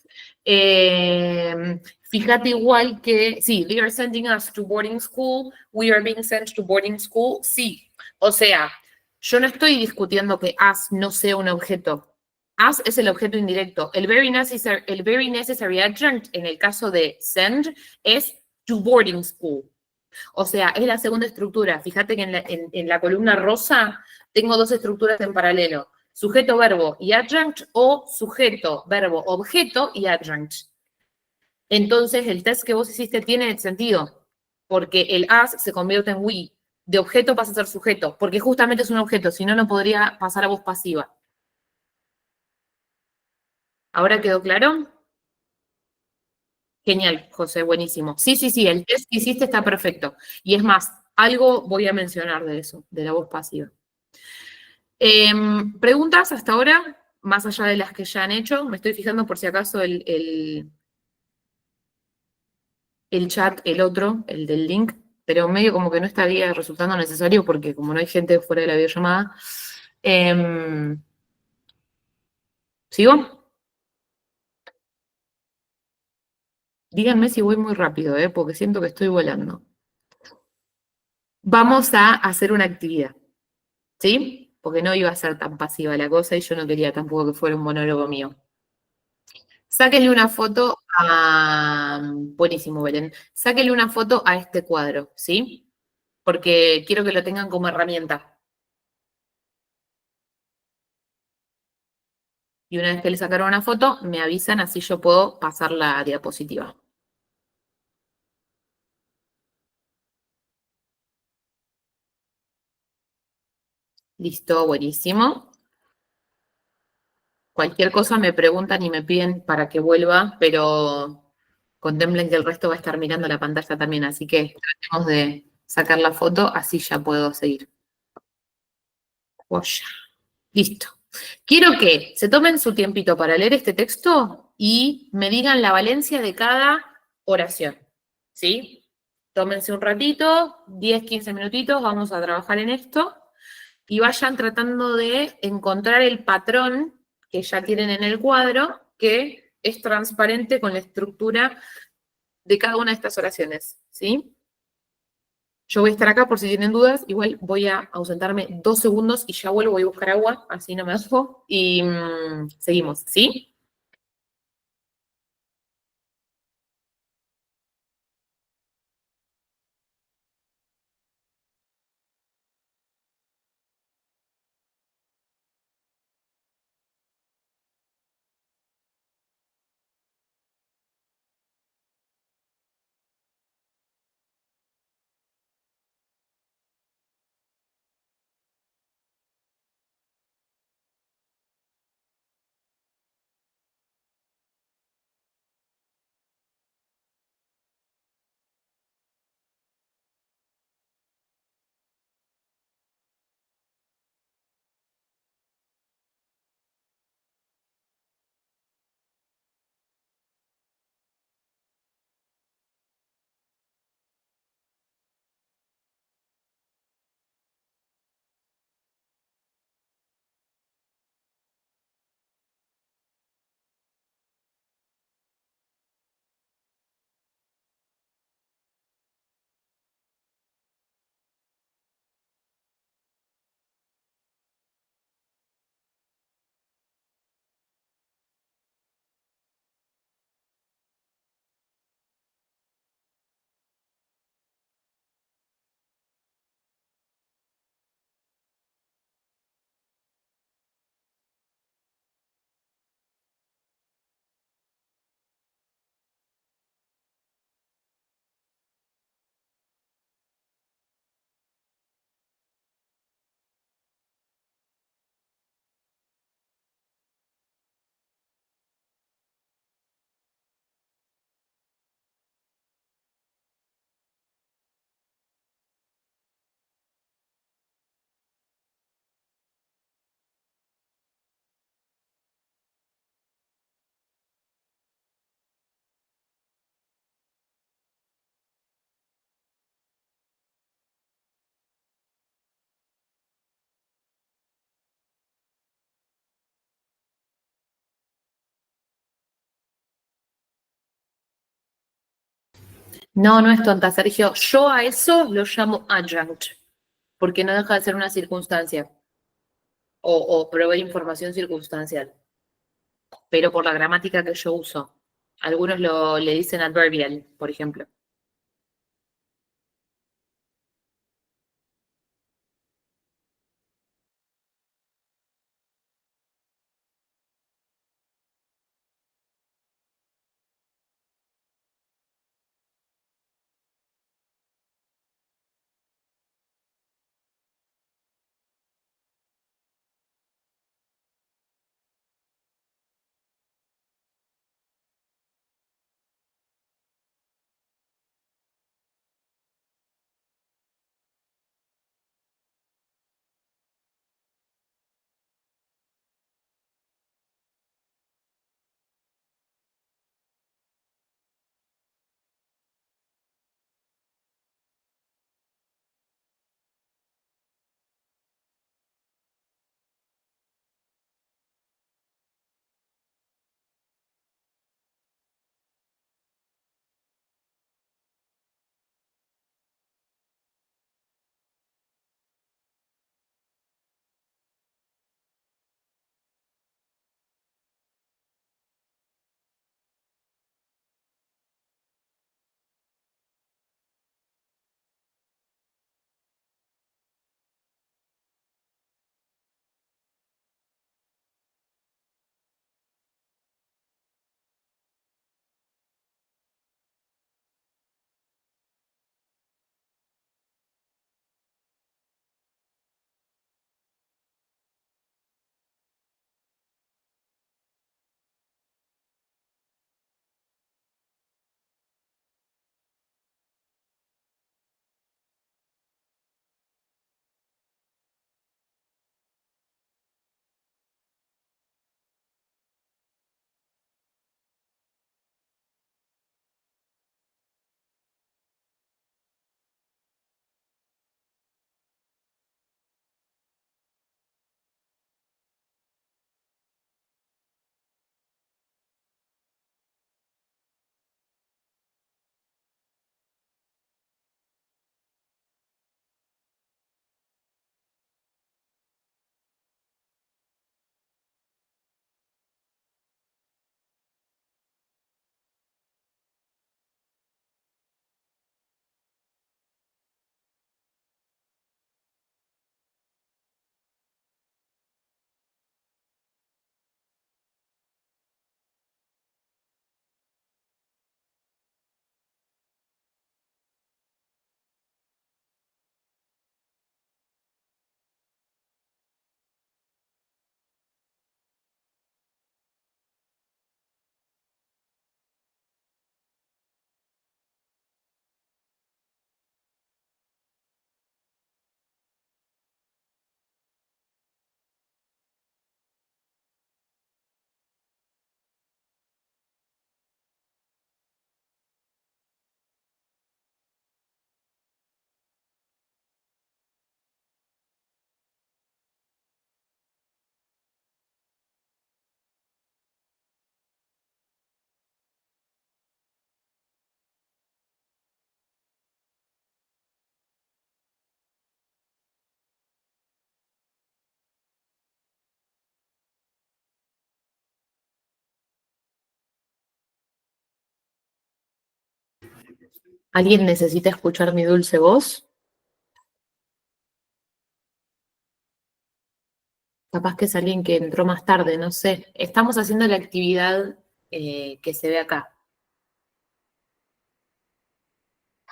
Fíjate igual que, sí, they are sending us to boarding school, we are being sent to boarding school, sí. O sea, yo no estoy discutiendo que as no sea un objeto. As es el objeto indirecto. El very necessary adjunct en el caso de send es to boarding school. O sea, es la segunda estructura. Fíjate que en la columna rosa tengo dos estructuras en paralelo. Sujeto, verbo y adjunct o sujeto, verbo, objeto y adjunct. Entonces, el test que vos hiciste tiene sentido, porque el as se convierte en we. De objeto pasa a ser sujeto, porque justamente es un objeto, si no, no podría pasar a voz pasiva. ¿Ahora quedó claro? Genial, José, buenísimo. Sí, sí, sí, el test que hiciste está perfecto. Y es más, algo voy a mencionar de eso, de la voz pasiva. Preguntas hasta ahora, más allá de las que ya han hecho. Me estoy fijando por si acaso el chat, el otro, el del link, pero medio como que no estaría resultando necesario porque como no hay gente fuera de la videollamada. ¿Sigo? Díganme si voy muy rápido, porque siento que estoy volando. Vamos a hacer una actividad, ¿sí? Porque no iba a ser tan pasiva la cosa y yo no quería tampoco que fuera un monólogo mío. Sáquenle una foto a... Buenísimo, Belén. Sáquenle una foto a este cuadro, ¿sí? Porque quiero que lo tengan como herramienta. Y una vez que le sacaron una foto, me avisan, así yo puedo pasar la diapositiva. Listo, buenísimo. Cualquier cosa me preguntan y me piden para que vuelva, pero contemplen que el resto va a estar mirando la pantalla también, así que tratemos de sacar la foto, así ya puedo seguir. Joya. Listo. Quiero que se tomen su tiempito para leer este texto y me digan la valencia de cada oración. ¿Sí? Tómense un ratito, 10, 15 minutitos, vamos a trabajar en esto y vayan tratando de encontrar el patrón que ya tienen en el cuadro, que es transparente con la estructura de cada una de estas oraciones. ¿Sí? Yo voy a estar acá por si tienen dudas. Igual voy a ausentarme 2 segundos y ya vuelvo, voy a buscar agua, así no me dejo. Y seguimos, ¿sí? No, no es tonta, Sergio. Yo a eso lo llamo adjunct, porque no deja de ser una circunstancia o proveer información circunstancial, pero por la gramática que yo uso. Algunos le dicen adverbial, por ejemplo. ¿Alguien necesita escuchar mi dulce voz? Capaz que es alguien que entró más tarde, no sé. Estamos haciendo la actividad que se ve acá,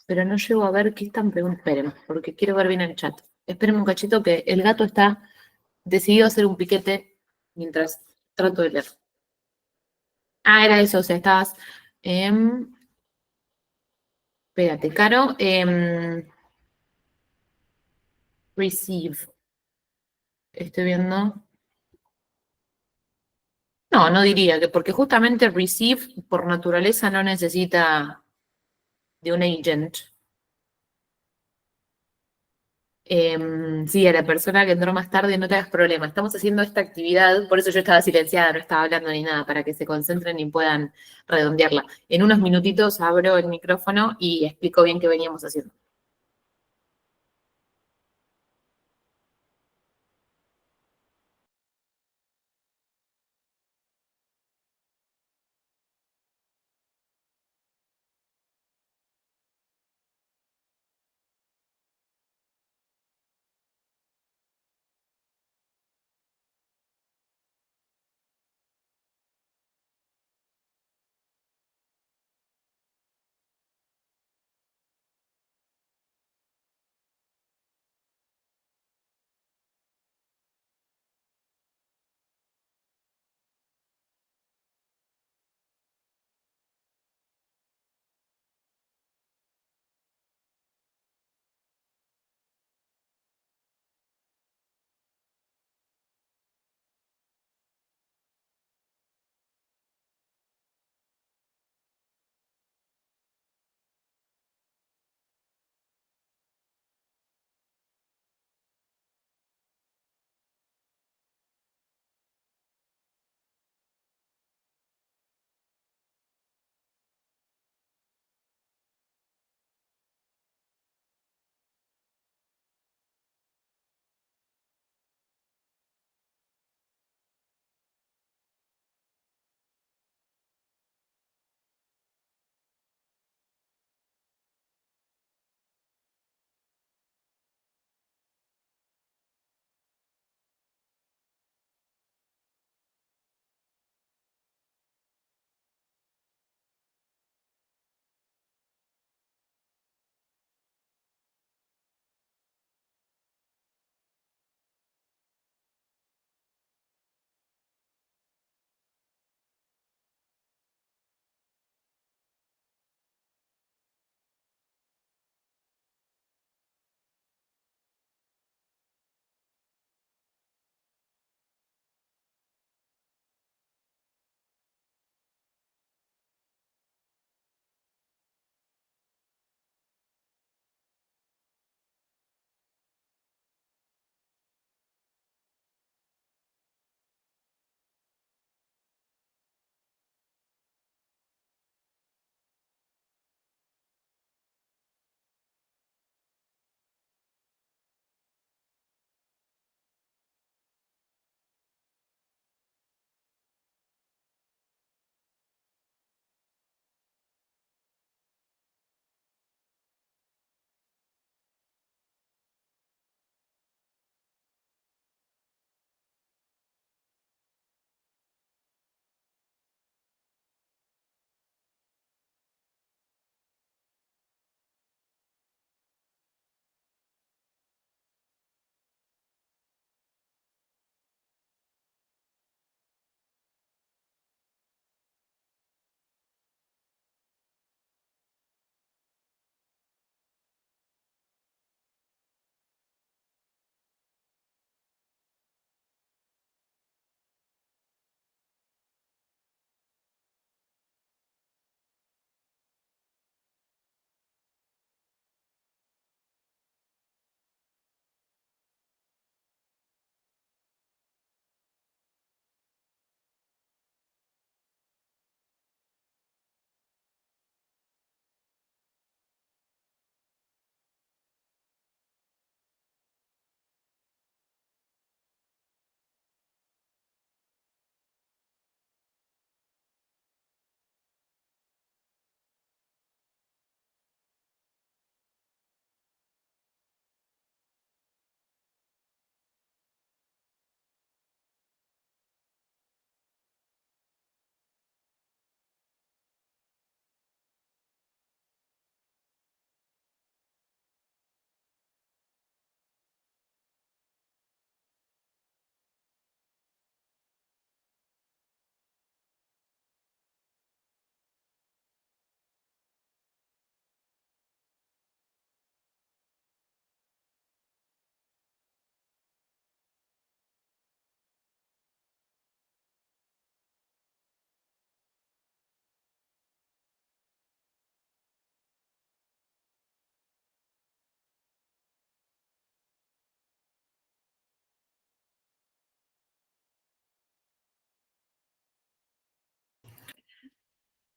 pero no llego a ver qué están preguntando. Esperen, porque quiero ver bien el chat. Esperen un cachito que el gato está decidido a hacer un piquete mientras trato de leer. Ah, era eso, o sea, estabas... espérate, Caro. Receive. Estoy viendo. No, no diría que, porque justamente receive por naturaleza no necesita de un agent. Sí, a la persona que entró más tarde no te hagas problema. Estamos haciendo esta actividad, por eso yo estaba silenciada, no estaba hablando ni nada, para que se concentren y puedan redondearla. En unos minutitos abro el micrófono y explico bien qué veníamos haciendo.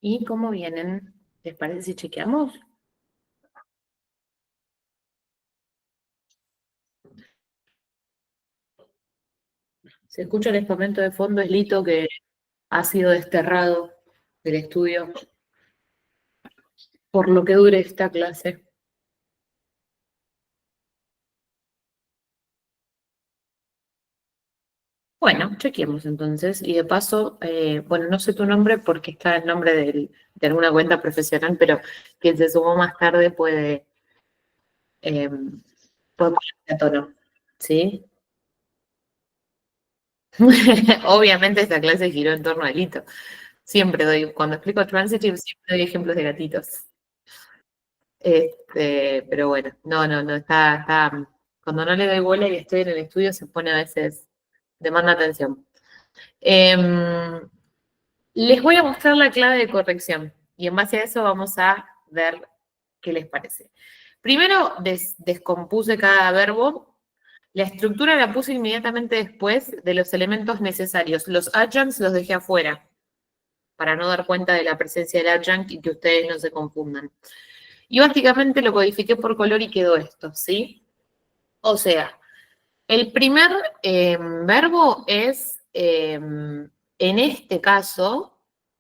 ¿Y cómo vienen? ¿Les parece si chequeamos? Se escucha el espamento de fondo, es Lito que ha sido desterrado del estudio por lo que dure esta clase. Bueno, chequeemos entonces. Y de paso, bueno, no sé tu nombre porque está el nombre de alguna cuenta profesional, pero quien se sumó más tarde eh, puede ponerse a tono. ¿Sí? Obviamente esta clase giró en torno a Lito. Siempre doy, cuando explico transitive, siempre doy ejemplos de gatitos. Pero bueno, no, cuando no le doy bola y estoy en el estudio se pone a veces, demanda atención. Em, Les voy a mostrar la clave de corrección y en base a eso vamos a ver qué les parece. Primero descompuse cada verbo. La estructura la puse inmediatamente después de los elementos necesarios. Los adjuncts los dejé afuera para no dar cuenta de la presencia del adjunct y que ustedes no se confundan. Y básicamente lo codifiqué por color y quedó esto, ¿sí? O sea, el primer verbo es, en este caso,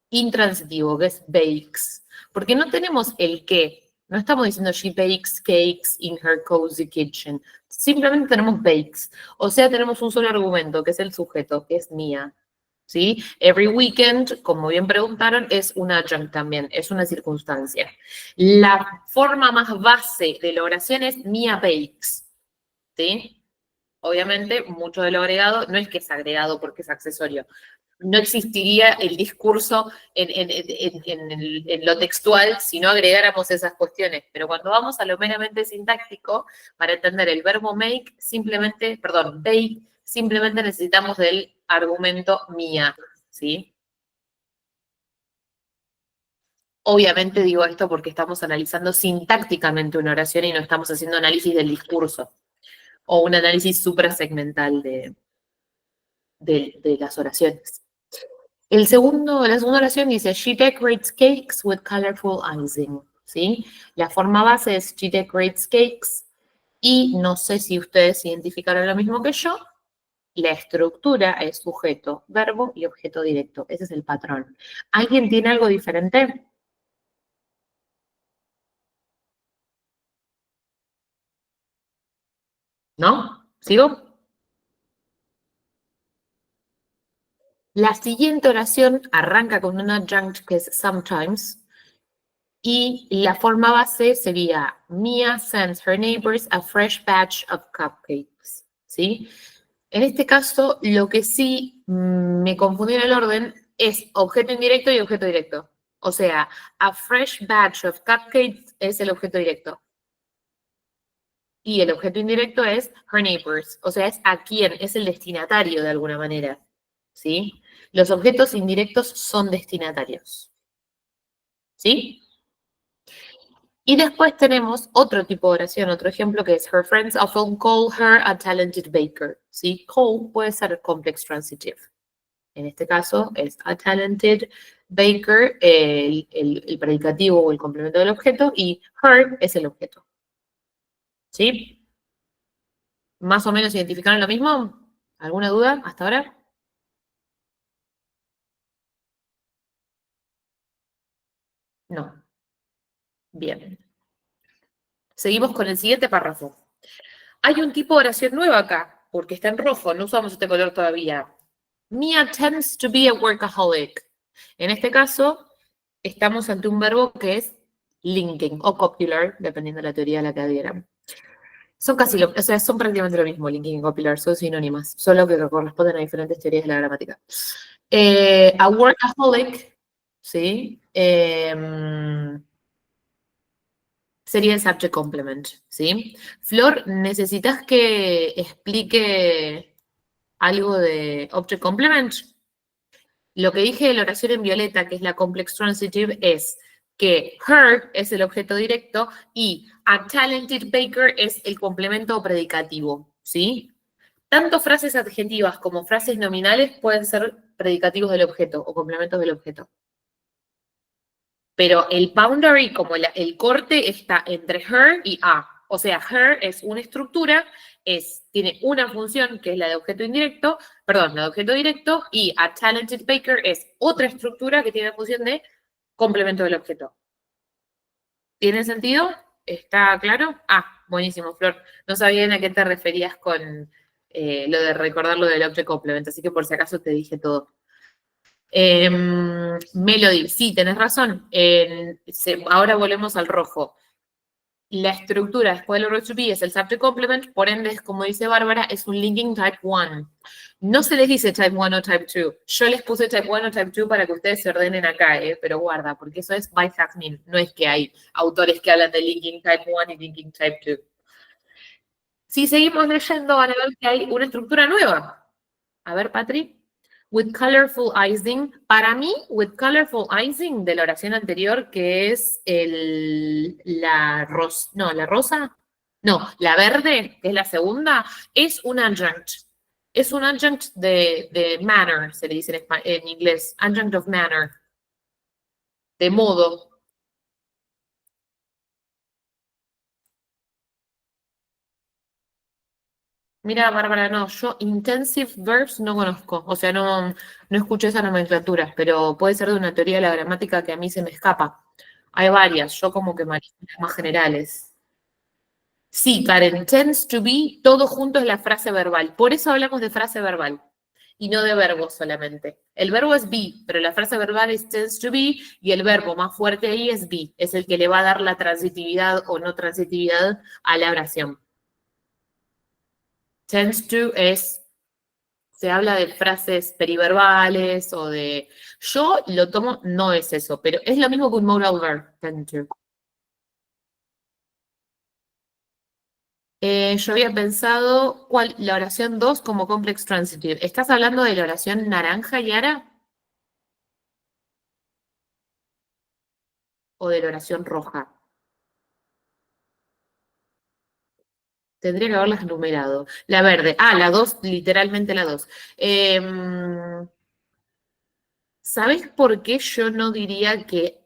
intransitivo, que es bakes, porque no tenemos el qué. No estamos diciendo she bakes cakes in her cozy kitchen. Simplemente tenemos bakes. O sea, tenemos un solo argumento, que es el sujeto, que es mía. ¿Sí? Every weekend, como bien preguntaron, es un adjunct también, es una circunstancia. La forma más base de la oración es mia bakes. ¿Sí? Obviamente, mucho de lo agregado no es que es agregado porque es accesorio. No existiría el discurso en lo textual si no agregáramos esas cuestiones. Pero cuando vamos a lo meramente sintáctico, para entender el verbo make, simplemente, perdón, bake, simplemente necesitamos del argumento mía, ¿sí? Obviamente digo esto porque estamos analizando sintácticamente una oración y no estamos haciendo análisis del discurso o un análisis suprasegmental de las oraciones. La segunda oración dice, she decorates cakes with colorful icing, ¿sí? La forma base es she decorates cakes y no sé si ustedes identificaron lo mismo que yo, la estructura es sujeto, verbo y objeto directo. Ese es el patrón. ¿Alguien tiene algo diferente? ¿No? ¿Sigo? La siguiente oración arranca con un adjunct que es sometimes, y la forma base sería, Mia sends her neighbors a fresh batch of cupcakes, ¿sí? En este caso, lo que sí me confundió en el orden es objeto indirecto y objeto directo. O sea, a fresh batch of cupcakes es el objeto directo. Y el objeto indirecto es her neighbors. O sea, es a quién, es el destinatario de alguna manera, ¿sí? Los objetos indirectos son destinatarios, ¿sí? Y después tenemos otro tipo de oración, otro ejemplo que es her friends often call her a talented baker. ¿Sí? Call puede ser complex transitive. En este caso es a talented baker, el predicativo o el complemento del objeto, y her es el objeto. ¿Sí? ¿Más o menos identificaron lo mismo? ¿Alguna duda hasta ahora? No. Bien. Seguimos con el siguiente párrafo. Hay un tipo de oración nueva acá, porque está en rojo, no usamos este color todavía. Mia tends to be a workaholic. En este caso, estamos ante un verbo que es linking o copular, dependiendo de la teoría a la que adhieran. Son casi o sea, son prácticamente lo mismo, linking y copular, son sinónimas, solo que corresponden a diferentes teorías de la gramática. A workaholic, ¿sí? Sería el subject complement, ¿sí? Flor, ¿necesitas que explique algo de object complement? Lo que dije de la oración en violeta, que es la complex transitive, es que her es el objeto directo y a talented baker es el complemento predicativo, ¿sí? Tanto frases adjetivas como frases nominales pueden ser predicativos del objeto o complementos del objeto. Pero el boundary, como el corte, está entre her y a. O sea, her es una estructura, tiene una función que es la de objeto indirecto, perdón, la de objeto directo, y a talented baker es otra estructura que tiene la función de complemento del objeto. ¿Tiene sentido? ¿Está claro? Ah, buenísimo, Flor. No sabía a qué te referías con lo de recordar lo del object complement, así que por si acaso te dije todo. Melody, sí, tenés razón. Ahora volvemos al rojo. La estructura después del verbo to be es el subject complement, por ende, es como dice Bárbara, es un linking type 1. No se les dice type 1 o type 2. Yo les puse type 1 o type 2 para que ustedes se ordenen acá, pero guarda, porque eso es by Hackmin. No es que hay autores que hablan de linking type 1 y linking type 2. Si seguimos leyendo, van a ver que hay una estructura nueva. A ver, Patri. With colorful icing. Para mí, with colorful icing de la oración anterior, que es la rosa. No, la verde, que es la segunda, es un adjunct. Es un adjunct de manner, se le dice en inglés. Adjunct of manner. De modo. Mira, Bárbara, no, yo intensive verbs no conozco, o sea, no escucho esa nomenclatura, pero puede ser de una teoría de la gramática que a mí se me escapa. Hay varias, yo como que manejo las más generales. Sí, Karen, tends to be, todo junto es la frase verbal. Por eso hablamos de frase verbal y no de verbo solamente. El verbo es be, pero la frase verbal es tends to be y el verbo más fuerte ahí es be. Es el que le va a dar la transitividad o no transitividad a la oración. Tends to se habla de frases periverbales o de... Yo lo tomo, no es eso, pero es lo mismo que un modal verb, tend to. Yo había pensado la oración 2 como complex transitive. ¿Estás hablando de la oración naranja, Yara? ¿O de la oración roja? Tendría que haberlas numerado. La verde. Ah, la 2, literalmente la 2. ¿Sabes por qué yo no diría que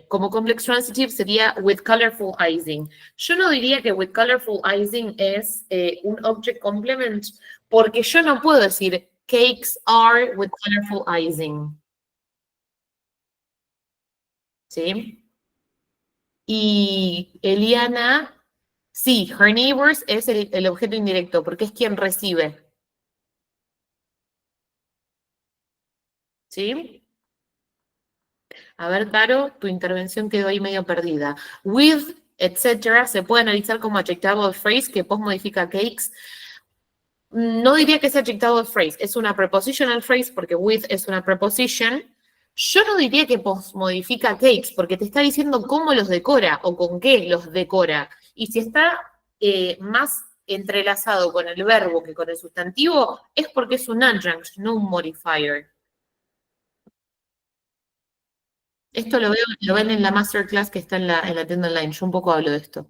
como complex transitive sería with colorful icing? Yo no diría que with colorful icing es un object complement, porque yo no puedo decir cakes are with colorful icing. ¿Sí? Y Eliana, sí, her neighbors es el objeto indirecto, porque es quien recibe. ¿Sí? A ver, Caro, tu intervención quedó ahí medio perdida. With, etcétera, se puede analizar como adjectival phrase que post modifica cakes. No diría que es adjectival phrase, es una prepositional phrase porque with es una preposition. Yo no diría que post modifica cakes porque te está diciendo cómo los decora o con qué los decora. Y si está más entrelazado con el verbo que con el sustantivo, es porque es un adjunct, no un modifier. Esto lo ven en la masterclass que está en la tienda online. Yo un poco hablo de esto.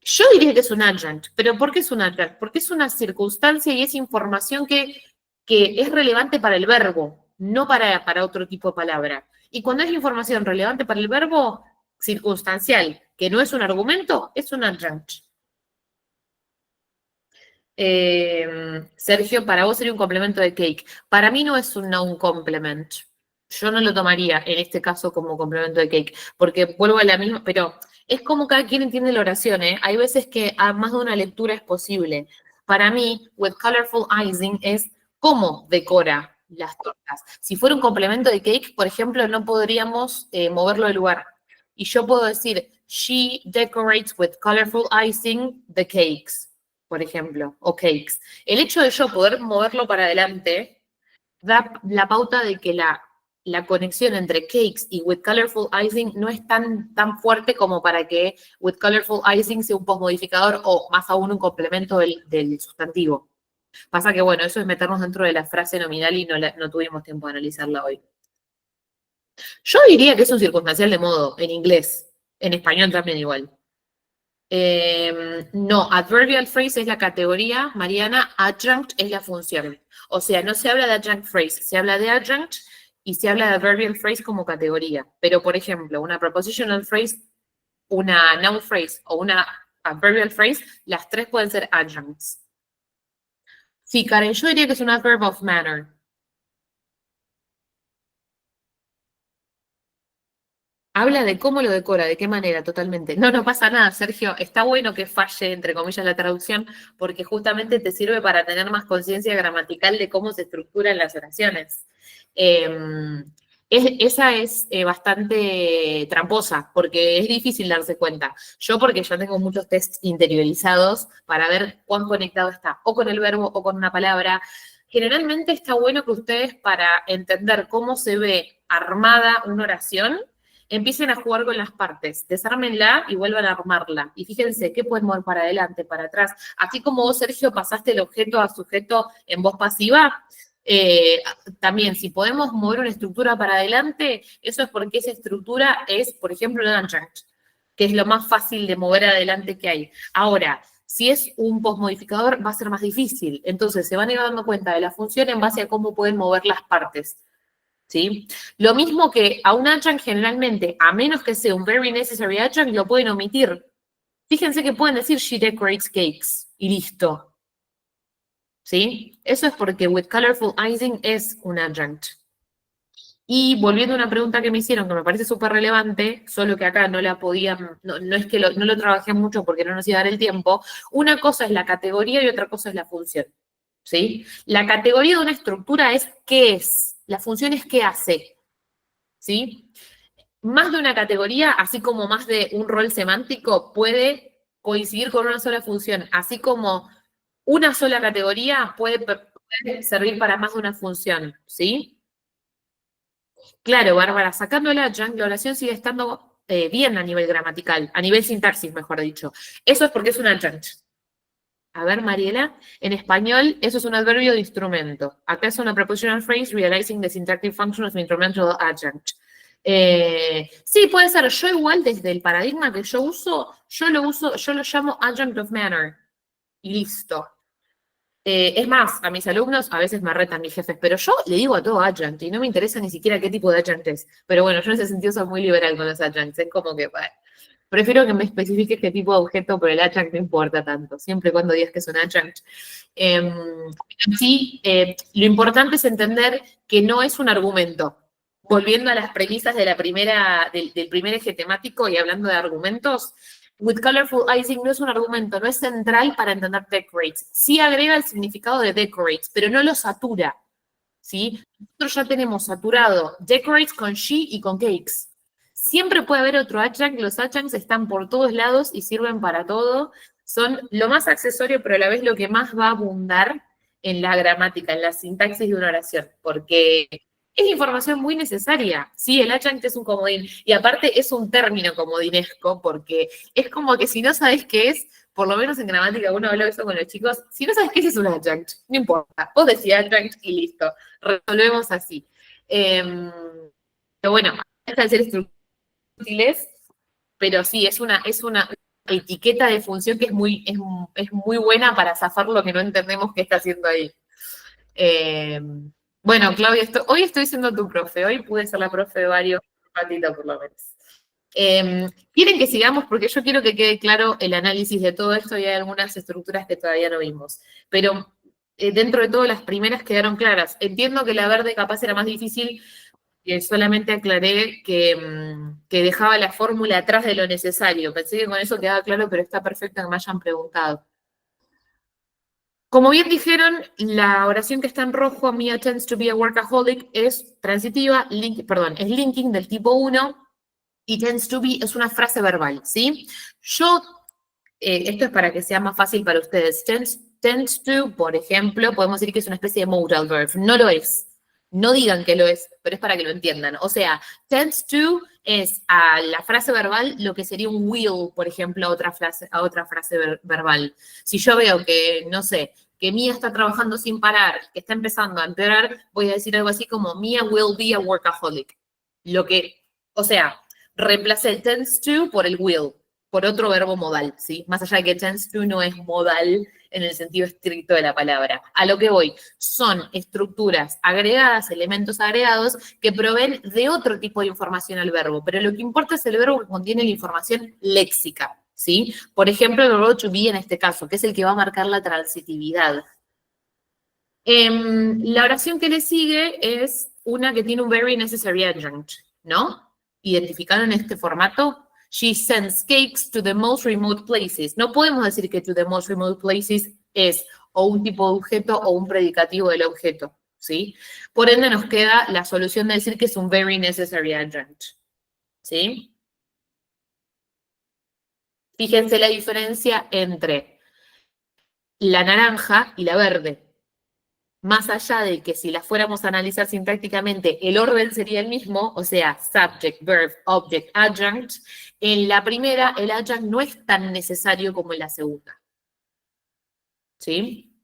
Yo diría que es un adjunct, pero ¿por qué es un adjunct? Porque es una circunstancia y es información que es relevante para el verbo, no para otro tipo de palabra. Y cuando es información relevante para el verbo, circunstancial, que no es un argumento, es un adjunct. Sergio, para vos sería un complemento de cake. Para mí no es un noun complement. Yo no lo tomaría en este caso como complemento de cake, porque vuelvo a la misma, pero es como cada quien entiende la oración, ¿eh? Hay veces que a más de una lectura es posible. Para mí, with colorful icing es cómo decora las tortas. Si fuera un complemento de cake, por ejemplo, no podríamos moverlo de lugar. Y yo puedo decir, she decorates with colorful icing the cakes, por ejemplo, o cakes. El hecho de yo poder moverlo para adelante da la pauta de que la conexión entre cakes y with colorful icing no es tan fuerte como para que with colorful icing sea un postmodificador o más aún un complemento del sustantivo. Pasa que, bueno, eso es meternos dentro de la frase nominal y no tuvimos tiempo de analizarla hoy. Yo diría que es un circunstancial de modo en inglés, en español también igual. No, adverbial phrase es la categoría, Mariana, adjunct es la función. O sea, no se habla de adjunct phrase, se habla de adjunct y se habla de adverbial phrase como categoría. Pero, por ejemplo, una prepositional phrase, una noun phrase o una adverbial phrase, las tres pueden ser adjuncts. Sí, Karen, yo diría que es un adverb of manner. Habla de cómo lo decora, de qué manera, totalmente. No, no pasa nada, Sergio. Está bueno que falle, entre comillas, la traducción, porque justamente te sirve para tener más conciencia gramatical de cómo se estructuran las oraciones. Esa es bastante tramposa, porque es difícil darse cuenta. Yo porque ya tengo muchos tests interiorizados para ver cuán conectado está, o con el verbo o con una palabra. Generalmente está bueno que ustedes, para entender cómo se ve armada una oración, empiecen a jugar con las partes, desármenla y vuelvan a armarla. Y fíjense qué pueden mover para adelante, para atrás. Así como vos, Sergio, pasaste el objeto a sujeto en voz pasiva, también si podemos mover una estructura para adelante, eso es porque esa estructura es, por ejemplo, un adjunct, que es lo más fácil de mover adelante que hay. Ahora, si es un postmodificador, va a ser más difícil. Entonces, se van a ir dando cuenta de la función en base a cómo pueden mover las partes. ¿Sí? Lo mismo que a un adjunct generalmente, a menos que sea un very necessary adjunct, lo pueden omitir. Fíjense que pueden decir she decorates cakes y listo. ¿Sí? Eso es porque with colorful icing es un adjunct. Y volviendo a una pregunta que me hicieron, que me parece súper relevante, solo que acá no la podía, no es que no lo trabajé mucho porque no nos iba a dar el tiempo, una cosa es la categoría y otra cosa es la función. ¿Sí? La categoría de una estructura es qué es, la función es qué hace. ¿Sí? Más de una categoría, así como más de un rol semántico, puede coincidir con una sola función, así como una sola categoría puede servir para más de una función, ¿sí? Claro, Bárbara, sacando el adjunct, la oración sigue estando bien a nivel gramatical, a nivel sintaxis, mejor dicho. Eso es porque es un adjunct. A ver, Mariela, en español eso es un adverbio de instrumento. Acá es una prepositional phrase realizing the syntactic function of instrumental adjunct. Sí, puede ser. Yo igual, desde el paradigma que yo lo llamo adjunct of manner. Y listo. Es más, a mis alumnos a veces me retan mis jefes, pero yo le digo a todo adjunct y no me interesa ni siquiera qué tipo de adjunct es. Pero bueno, yo en ese sentido soy muy liberal con los adjuncts. Es como que, bueno, prefiero que me especifiques qué tipo de objeto, pero el adjunct no importa tanto, siempre y cuando digas que es un adjunct. Sí, lo importante es entender que no es un argumento. Volviendo a las premisas de del primer eje temático y hablando de argumentos, with colorful icing no es un argumento, no es central para entender decorates. Sí agrega el significado de decorates, pero no lo satura. ¿Sí? Nosotros ya tenemos saturado decorates con she y con cakes. Siempre puede haber otro adjunct, los adjuncts están por todos lados y sirven para todo. Son lo más accesorio, pero a la vez lo que más va a abundar en la gramática, en la sintaxis de una oración, porque es información muy necesaria. Sí, el adjunct es un comodín, y aparte es un término comodinesco, porque es como que si no sabes qué es, por lo menos en gramática uno habla eso con los chicos, si no sabes qué es un adjunct, no importa, vos decís adjunct y listo, resolvemos así. Pero bueno, deja de ser útiles, pero sí, es una etiqueta de función que es muy buena para zafar lo que no entendemos que está haciendo ahí. Bueno, Claudia, hoy estoy siendo tu profe, hoy pude ser la profe de varios, un ratito por lo menos. ¿Quieren que sigamos? Porque yo quiero que quede claro el análisis de todo esto y hay algunas estructuras que todavía no vimos. Pero dentro de todo, las primeras quedaron claras. Entiendo que la verde capaz era más difícil. Solamente aclaré que dejaba la fórmula atrás de lo necesario. Pensé que con eso quedaba claro, pero está perfecto que me hayan preguntado. Como bien dijeron, la oración que está en rojo, Mia tends to be a workaholic, es transitiva, es linking del tipo 1, y tends to be es una frase verbal, ¿sí? Esto es para que sea más fácil para ustedes. Tends to, por ejemplo, podemos decir que es una especie de modal verb. No lo es. No digan que lo es, pero es para que lo entiendan. O sea, tends to es a la frase verbal lo que sería un will, por ejemplo, a otra frase verbal. Si yo veo que, no sé, que Mia está trabajando sin parar, que está empezando a empeorar, voy a decir algo así como Mia will be a workaholic. O sea, reemplacé el tends to por el will. por otro verbo modal, ¿sí? Más allá de que tends to no es modal en el sentido estricto de la palabra. A lo que voy, son estructuras agregadas, elementos agregados, que proveen de otro tipo de información al verbo, pero lo que importa es el verbo que contiene la información léxica, ¿sí? Por ejemplo, el verbo to be en este caso, que es el que va a marcar la transitividad. La oración que le sigue es una que tiene un very necessary adjunct, ¿no? Identificado en este formato. She sends cakes to the most remote places. No podemos decir que to the most remote places es o un tipo de objeto o un predicativo del objeto, ¿sí? Por ende nos queda la solución de decir que es un very necessary adjunct, ¿sí? Fíjense la diferencia entre la naranja y la verde. Más allá de que si las fuéramos a analizar sintácticamente, el orden sería el mismo, o sea, subject, verb, object, adjunct, en la primera el adjunct no es tan necesario como en la segunda. ¿Sí?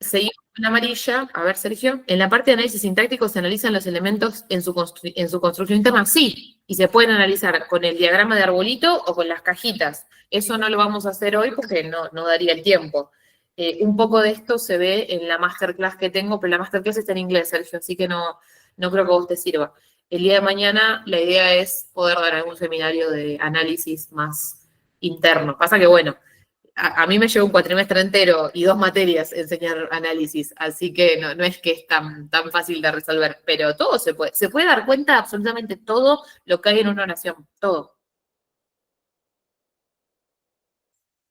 Seguimos con la amarilla. A ver, Sergio. En la parte de análisis sintáctico se analizan los elementos en su construcción interna. Sí, y se pueden analizar con el diagrama de arbolito o con las cajitas. Eso no lo vamos a hacer hoy porque no daría el tiempo. Un poco de esto se ve en la masterclass que tengo, pero la masterclass está en inglés, Sergio, así que no creo que a vos te sirva. El día de mañana la idea es poder dar algún seminario de análisis más interno. Pasa que, bueno, a mí me lleva un cuatrimestre entero y 2 materias enseñar análisis, así que no es que es tan fácil de resolver, pero todo se puede dar cuenta de absolutamente todo lo que hay en una oración, todo.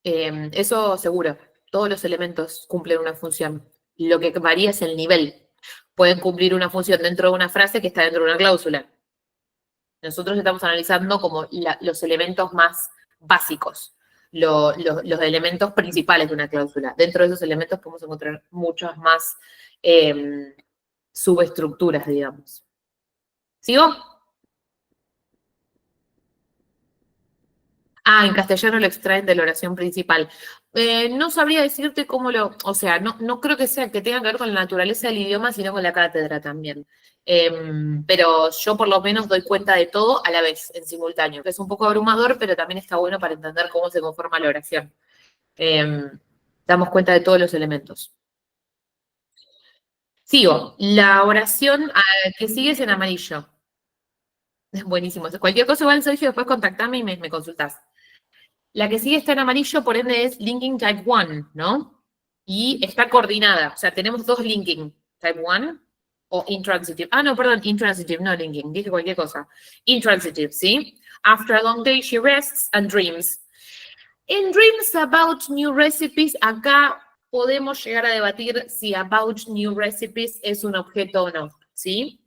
Eso seguro, todos los elementos cumplen una función. Lo que varía es el nivel. Pueden cumplir una función dentro de una frase que está dentro de una cláusula. Nosotros estamos analizando como los elementos más básicos, los elementos principales de una cláusula. Dentro de esos elementos podemos encontrar muchas más subestructuras, digamos. ¿Sigo? Ah, en castellano lo extraen de la oración principal. No sabría decirte cómo o sea, no creo que sea que tenga que ver con la naturaleza del idioma, sino con la cátedra también. Pero yo por lo menos doy cuenta de todo a la vez, en simultáneo, que es un poco abrumador, pero también está bueno para entender cómo se conforma la oración. Damos cuenta de todos los elementos. Sigo. La oración que sigue es en amarillo. Es buenísimo. Cualquier cosa igual, Sergio, después contactame y me consultás. La que sigue está en amarillo, por ende es linking type 1, ¿no? Y está coordinada. O sea, tenemos dos linking type 1 o intransitive. Ah, no, perdón, intransitive, no linking. Dije cualquier cosa. Intransitive, ¿sí? After a long day, she rests and dreams. En dreams about new recipes, acá podemos llegar a debatir si about new recipes es un objeto o no, ¿sí?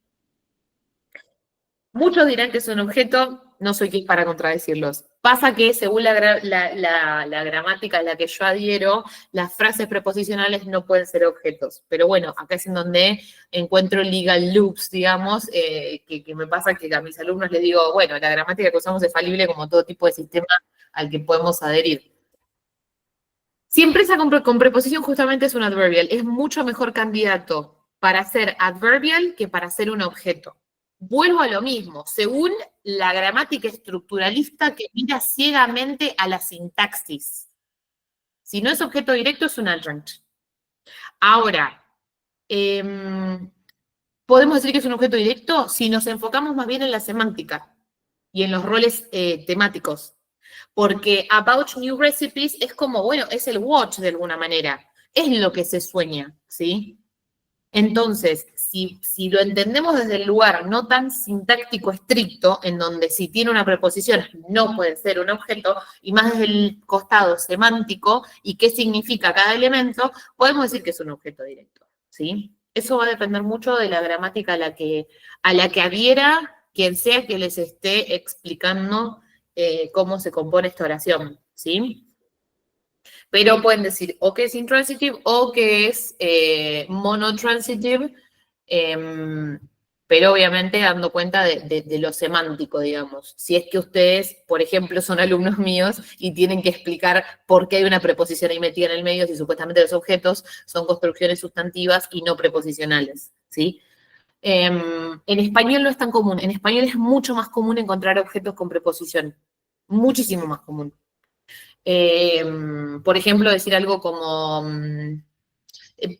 Muchos dirán que es un objeto, no soy quien para contradecirlos. Pasa que según la gramática a la que yo adhiero, las frases preposicionales no pueden ser objetos. Pero bueno, acá es en donde encuentro legal loops, digamos, que me pasa que a mis alumnos les digo, bueno, la gramática que usamos es falible como todo tipo de sistema al que podemos adherir. Si empresa con preposición justamente es un adverbial, es mucho mejor candidato para ser adverbial que para ser un objeto. Vuelvo a lo mismo, según la gramática estructuralista que mira ciegamente a la sintaxis. Si no es objeto directo, es un adjunct. Ahora, podemos decir que es un objeto directo si nos enfocamos más bien en la semántica y en los roles temáticos. Porque about new recipes es como, bueno, es el watch de alguna manera. Es lo que se sueña, ¿sí? Entonces, si lo entendemos desde el lugar no tan sintáctico estricto, en donde si tiene una preposición no puede ser un objeto, y más desde el costado semántico y qué significa cada elemento, podemos decir que es un objeto directo, ¿sí? Eso va a depender mucho de la gramática a la que adhiera quien sea que les esté explicando cómo se compone esta oración, ¿sí? Pero pueden decir o que es intransitive o que es monotransitive, pero obviamente dando cuenta de lo semántico, digamos. Si es que ustedes, por ejemplo, son alumnos míos y tienen que explicar por qué hay una preposición ahí metida en el medio si supuestamente los objetos son construcciones sustantivas y no preposicionales, ¿sí? En español no es tan común. En español es mucho más común encontrar objetos con preposición. Muchísimo más común. Por ejemplo, decir algo como,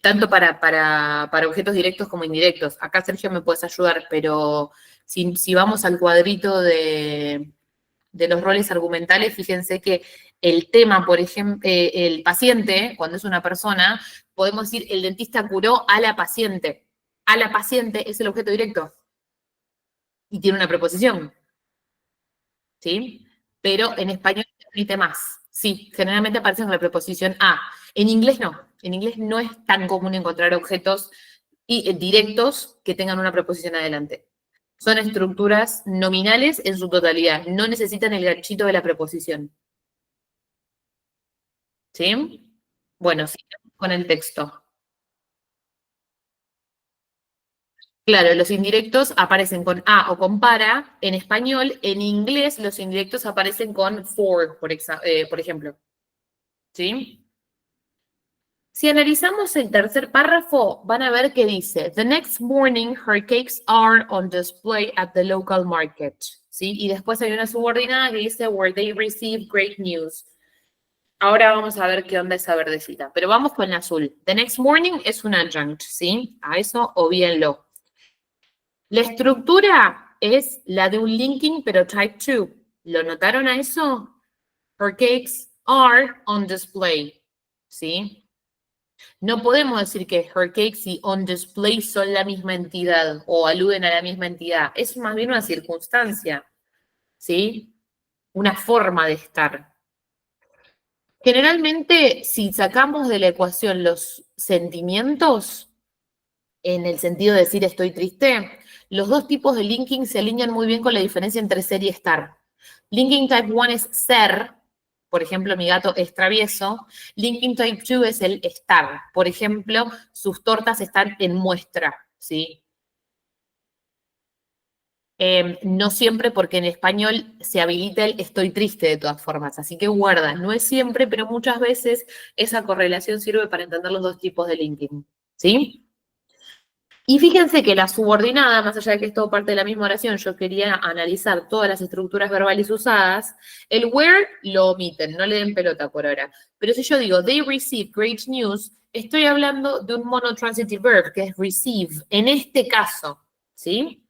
tanto para objetos directos como indirectos. Acá, Sergio, me puedes ayudar, pero si vamos al cuadrito de los roles argumentales, fíjense que el tema, por ejemplo, el paciente, cuando es una persona, podemos decir el dentista curó a la paciente. A la paciente es el objeto directo y tiene una preposición, ¿sí? Pero en español se permite más. Sí, generalmente aparece con la preposición a. En inglés no. En inglés no es tan común encontrar objetos directos que tengan una preposición adelante. Son estructuras nominales en su totalidad. No necesitan el ganchito de la preposición. ¿Sí? Bueno, sigamos con el texto. Claro, los indirectos aparecen con a o con para en español. En inglés, los indirectos aparecen con for, por ejemplo. ¿Sí? Si analizamos el tercer párrafo, van a ver que dice, the next morning her cakes are on display at the local market. ¿Sí? Y después hay una subordinada que dice, where they receive great news. Ahora vamos a ver qué onda esa verdecita. Pero vamos con el azul. The next morning es un adjunct, ¿sí? A eso obvíenlo. La estructura es la de un linking, pero type 2. ¿Lo notaron a eso? Her cakes are on display, ¿sí? No podemos decir que her cakes y on display son la misma entidad o aluden a la misma entidad. Es más bien una circunstancia, ¿sí? Una forma de estar. Generalmente, si sacamos de la ecuación los sentimientos, en el sentido de decir estoy triste, los dos tipos de linking se alinean muy bien con la diferencia entre ser y estar. Linking type 1 es ser, por ejemplo, mi gato es travieso. Linking type 2 es el estar. Por ejemplo, sus tortas están en muestra, ¿sí? No siempre, porque en español se habilita el estoy triste de todas formas, así que guarda, no es siempre, pero muchas veces esa correlación sirve para entender los dos tipos de linking, ¿sí? Y fíjense que la subordinada, más allá de que es todo parte de la misma oración, yo quería analizar todas las estructuras verbales usadas, el where lo omiten, no le den pelota por ahora. Pero si yo digo, they receive great news, estoy hablando de un monotransitive verb, que es receive, en este caso, ¿sí?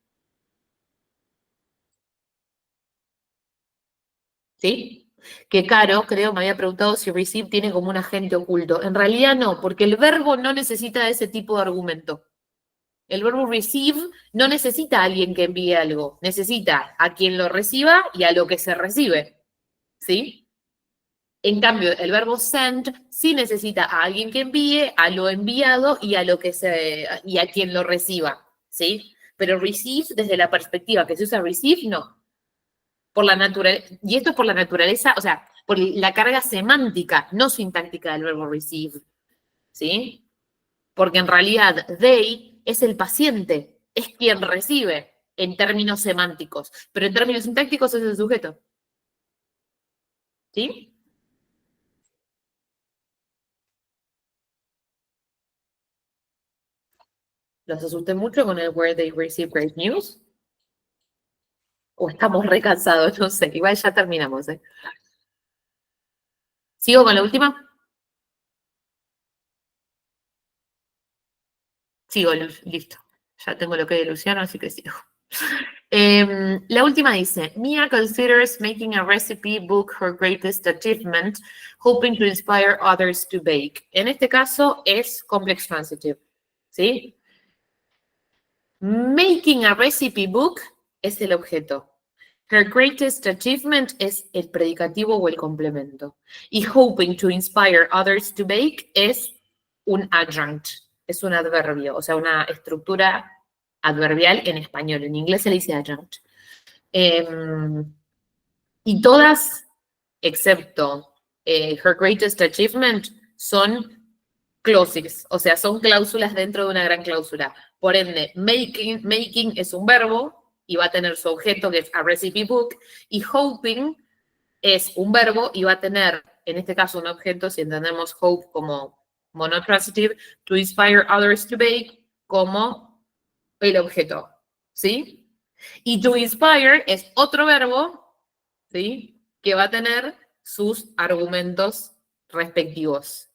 ¿Sí? Que Caro, creo, me había preguntado si receive tiene como un agente oculto. En realidad no, porque el verbo no necesita ese tipo de argumento. El verbo receive no necesita a alguien que envíe algo, necesita a quien lo reciba y a lo que se recibe, ¿sí? En cambio, el verbo send sí necesita a alguien que envíe, a lo enviado y a lo que y a quien lo reciba, ¿sí? Pero receive, desde la perspectiva que se usa receive, no. Por la naturaleza, y esto es por la naturaleza, o sea, por la carga semántica, no sintáctica del verbo receive, ¿sí? Porque en realidad they es el paciente, es quien recibe en términos semánticos, pero en términos sintácticos es el sujeto. ¿Sí? ¿Los asusté mucho con el where they receive great news? ¿O estamos re cansados? No sé, igual ya terminamos, ¿eh? ¿Sigo con la última? Sigo, listo. Ya tengo lo que de Luciano, así que sigo. La última dice, Mia considers making a recipe book her greatest achievement, hoping to inspire others to bake. En este caso es complex transitive, ¿sí? Making a recipe book es el objeto. Her greatest achievement es el predicativo o el complemento. Y hoping to inspire others to bake es un adjunct, es un adverbio, o sea, una estructura adverbial en español. En inglés se le dice adjunct. Y todas, excepto Her Greatest Achievement, son clauses, o sea, son cláusulas dentro de una gran cláusula. Por ende, making es un verbo y va a tener su objeto, que es a recipe book, y hoping es un verbo y va a tener, en este caso, un objeto, si entendemos hope como monotransitive, to inspire others to bake como el objeto, ¿sí? Y to inspire es otro verbo, ¿sí? Que va a tener sus argumentos respectivos.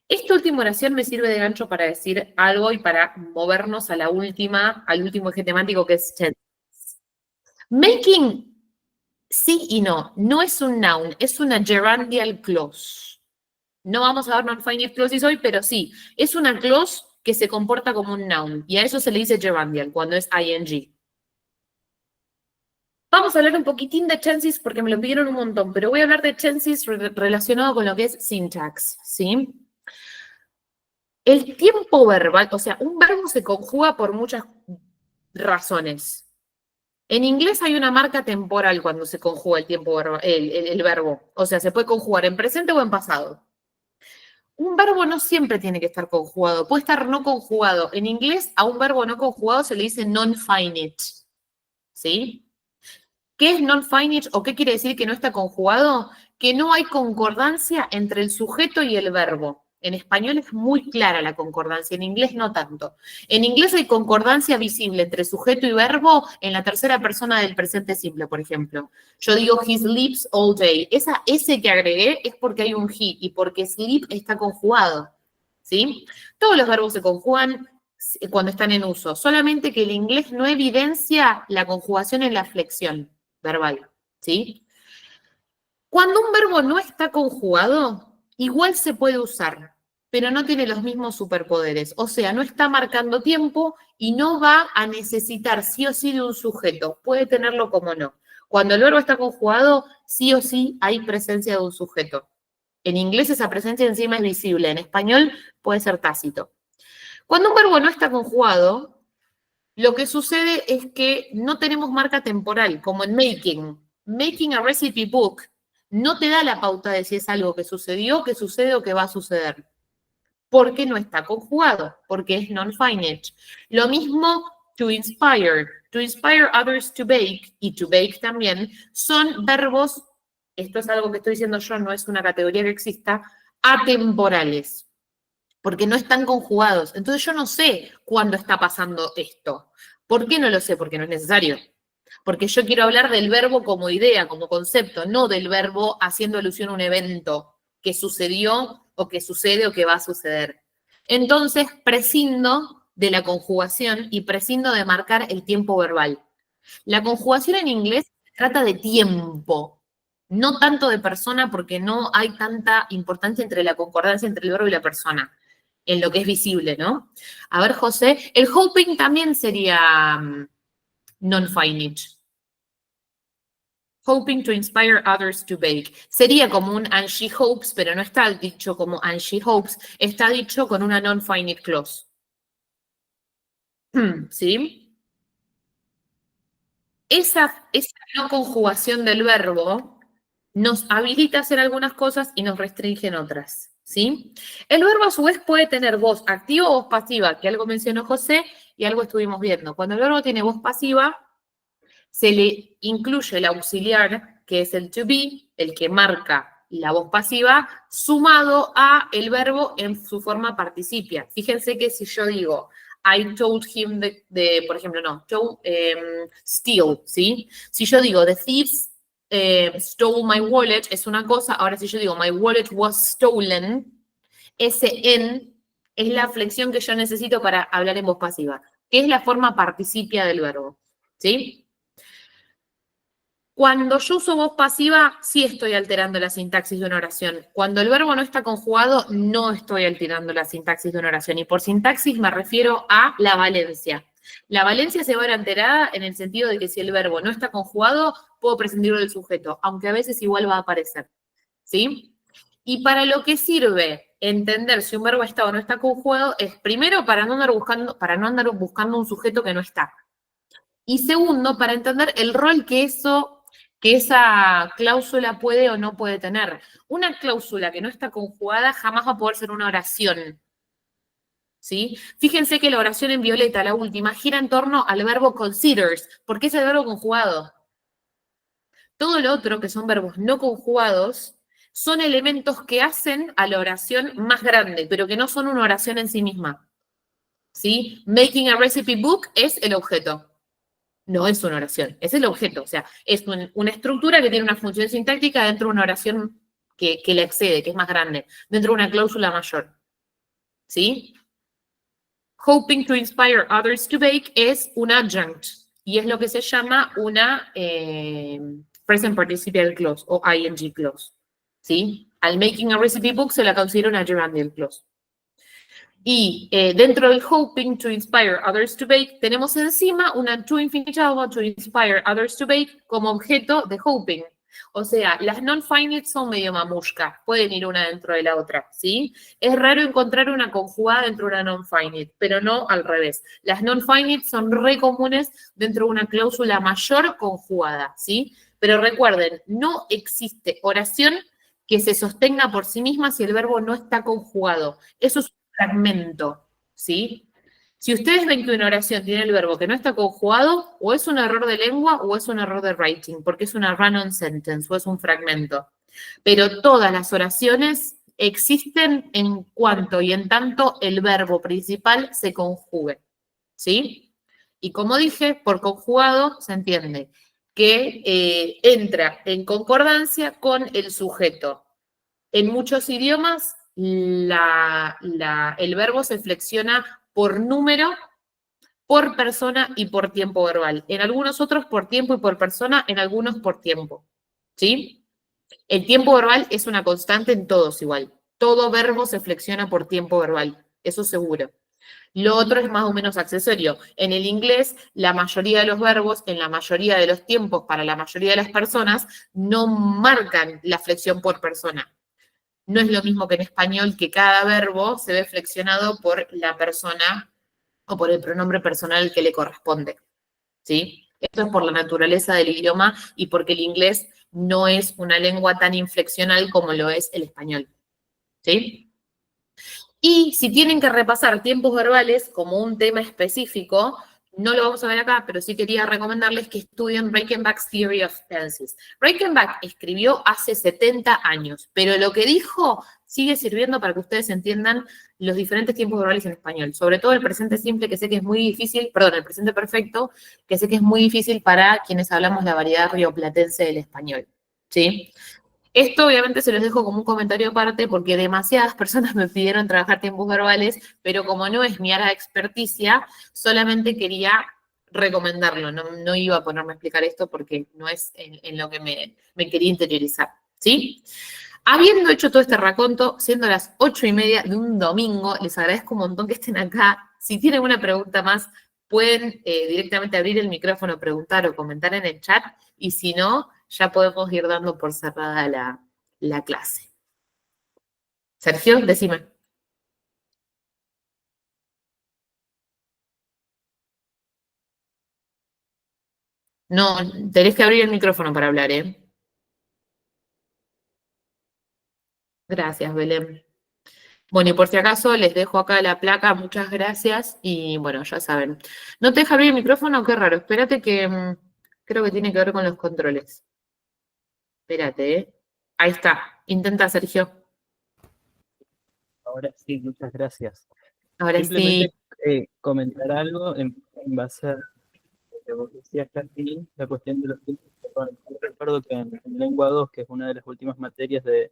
Esta última oración me sirve de gancho para decir algo y para movernos a al último eje temático que es tense. Making, sí y no, no es un noun, es una gerundial clause. No vamos a ver non-finite clauses hoy, pero sí, es una clause que se comporta como un noun, y a eso se le dice gerundial, cuando es ing. Vamos a hablar un poquitín de tenses porque me lo pidieron un montón, pero voy a hablar de tenses relacionado con lo que es syntax, ¿sí? El tiempo verbal, o sea, un verbo se conjuga por muchas razones. En inglés hay una marca temporal cuando se conjuga el tiempo verbal, el verbo. O sea, se puede conjugar en presente o en pasado. Un verbo no siempre tiene que estar conjugado, puede estar no conjugado. En inglés, a un verbo no conjugado se le dice non-finite, ¿sí? ¿Qué es non-finite o qué quiere decir que no está conjugado? Que no hay concordancia entre el sujeto y el verbo. En español es muy clara la concordancia, en inglés no tanto. En inglés hay concordancia visible entre sujeto y verbo en la tercera persona del presente simple, por ejemplo. Yo digo he sleeps all day. Esa S que agregué es porque hay un he y porque sleep está conjugado, ¿sí? Todos los verbos se conjugan cuando están en uso, solamente que el inglés no evidencia la conjugación en la flexión verbal, ¿sí? Cuando un verbo no está conjugado, igual se puede usar, pero no tiene los mismos superpoderes. O sea, no está marcando tiempo y no va a necesitar sí o sí de un sujeto. Puede tenerlo como no. Cuando el verbo está conjugado, sí o sí hay presencia de un sujeto. En inglés esa presencia encima es visible, en español puede ser tácito. Cuando un verbo no está conjugado, lo que sucede es que no tenemos marca temporal, como en making. Making a recipe book no te da la pauta de si es algo que sucedió, que sucede o que va a suceder. Porque no está conjugado, porque es non-finite. Lo mismo to inspire. To inspire others to bake, y to bake también, son verbos, esto es algo que estoy diciendo yo, no es una categoría que exista, atemporales porque no están conjugados. Entonces yo no sé cuándo está pasando esto. ¿Por qué no lo sé? Porque no es necesario. Porque yo quiero hablar del verbo como idea, como concepto, no del verbo haciendo alusión a un evento que sucedió o que sucede o que va a suceder. Entonces prescindo de la conjugación y prescindo de marcar el tiempo verbal. La conjugación en inglés trata de tiempo, no tanto de persona porque no hay tanta importancia entre la concordancia entre el verbo y la persona, en lo que es visible, ¿no? A ver, José, el hoping también sería non-finite. Hoping to inspire others to bake. Sería como un and she hopes, pero no está dicho como and she hopes, está dicho con una non-finite clause. ¿Sí? Esa no conjugación del verbo nos habilita a hacer algunas cosas y nos restringe en otras, ¿sí? El verbo a su vez puede tener voz activa o voz pasiva, que algo mencionó José y algo estuvimos viendo. Cuando el verbo tiene voz pasiva, se le incluye el auxiliar, que es el to be, el que marca la voz pasiva, sumado a el verbo en su forma participia. Fíjense que si yo digo, I told him por ejemplo, no, steal, ¿sí? Si yo digo, the thieves stole my wallet, es una cosa. Ahora si yo digo, my wallet was stolen, ese en es la flexión que yo necesito para hablar en voz pasiva, que es la forma participia del verbo, ¿sí? Cuando yo uso voz pasiva, sí estoy alterando la sintaxis de una oración. Cuando el verbo no está conjugado, no estoy alterando la sintaxis de una oración. Y por sintaxis me refiero a la valencia. La valencia se va a ver alterada en el sentido de que si el verbo no está conjugado, puedo prescindir del sujeto, aunque a veces igual va a aparecer. ¿Sí? Y para lo que sirve entender si un verbo está o no está conjugado es primero para no andar buscando un sujeto que no está. Y segundo, para entender el rol que esa cláusula puede o no puede tener. Una cláusula que no está conjugada jamás va a poder ser una oración. ¿Sí? Fíjense que la oración en violeta, la última, gira en torno al verbo considers, porque es el verbo conjugado. Todo lo otro, que son verbos no conjugados, son elementos que hacen a la oración más grande, pero que no son una oración en sí misma. ¿sí? Making a recipe book es el objeto. No es una oración, es el objeto. O sea, es una estructura que tiene una función sintáctica dentro de una oración que le excede, que es más grande, dentro de una cláusula mayor. ¿Sí? Hoping to inspire others to bake es un adjunct y es lo que se llama una present participial clause o ing clause. ¿Sí? Al making a recipe book se la considera una gerundial clause. Y dentro del hoping to inspire others to bake, tenemos encima una to infinitive to inspire others to bake como objeto de hoping. O sea, las non-finite son medio mamushka, pueden ir una dentro de la otra, ¿sí? Es raro encontrar una conjugada dentro de una non-finite, pero no al revés. Las non-finite son re comunes dentro de una cláusula mayor conjugada, ¿sí? Pero recuerden, no existe oración que se sostenga por sí misma si el verbo no está conjugado. Eso es fragmento, ¿sí? Si ustedes ven que una oración tiene el verbo que no está conjugado, o es un error de lengua o es un error de writing, porque es una run-on sentence o es un fragmento. Pero todas las oraciones existen en cuanto y en tanto el verbo principal se conjugue, ¿sí? Y como dije, por conjugado se entiende que entra en concordancia con el sujeto. En muchos idiomas el verbo se flexiona por número, por persona y por tiempo verbal. En algunos otros por tiempo y por persona, en algunos por tiempo. ¿Sí? El tiempo verbal es una constante en todos igual. Todo verbo se flexiona por tiempo verbal, eso seguro. Lo otro es más o menos accesorio. En el inglés, la mayoría de los verbos, en la mayoría de los tiempos, para la mayoría de las personas, no marcan la flexión por persona. No es lo mismo que en español, que cada verbo se ve flexionado por la persona o por el pronombre personal que le corresponde, ¿sí? Esto es por la naturaleza del idioma y porque el inglés no es una lengua tan inflexional como lo es el español, ¿sí? Y si tienen que repasar tiempos verbales como un tema específico, no lo vamos a ver acá, pero sí quería recomendarles que estudien Reichenbach's Theory of Tenses. Reichenbach escribió hace 70 años, pero lo que dijo sigue sirviendo para que ustedes entiendan los diferentes tiempos verbales en español. Sobre todo el presente simple, que sé que es muy difícil, perdón, el presente perfecto, que sé que es muy difícil para quienes hablamos la variedad rioplatense del español, ¿sí? Esto obviamente se los dejo como un comentario aparte porque demasiadas personas me pidieron trabajar tiempos verbales, pero como no es mi área de experticia, solamente quería recomendarlo, no iba a ponerme a explicar esto porque no es en lo que me quería interiorizar, ¿sí? Habiendo hecho todo este raconto, siendo las 8:30 de un domingo, les agradezco un montón que estén acá. Si tienen una pregunta más, pueden directamente abrir el micrófono, preguntar o comentar en el chat, y si no, ya podemos ir dando por cerrada la clase. Sergio, decime. No, tenés que abrir el micrófono para hablar, ¿eh? Gracias, Belén. Bueno, y por si acaso les dejo acá la placa, muchas gracias, y bueno, ya saben. ¿No te deja abrir el micrófono? Qué raro, espérate que creo que tiene que ver con los controles. Espérate, ¿eh? Ahí está, intenta, Sergio. Ahora sí, muchas gracias. Ahora Simplemente sí. comentar algo en base a lo que vos decías, Katy, la cuestión de los tiempos. Bueno, yo recuerdo que en Lengua 2, que es una de las últimas materias del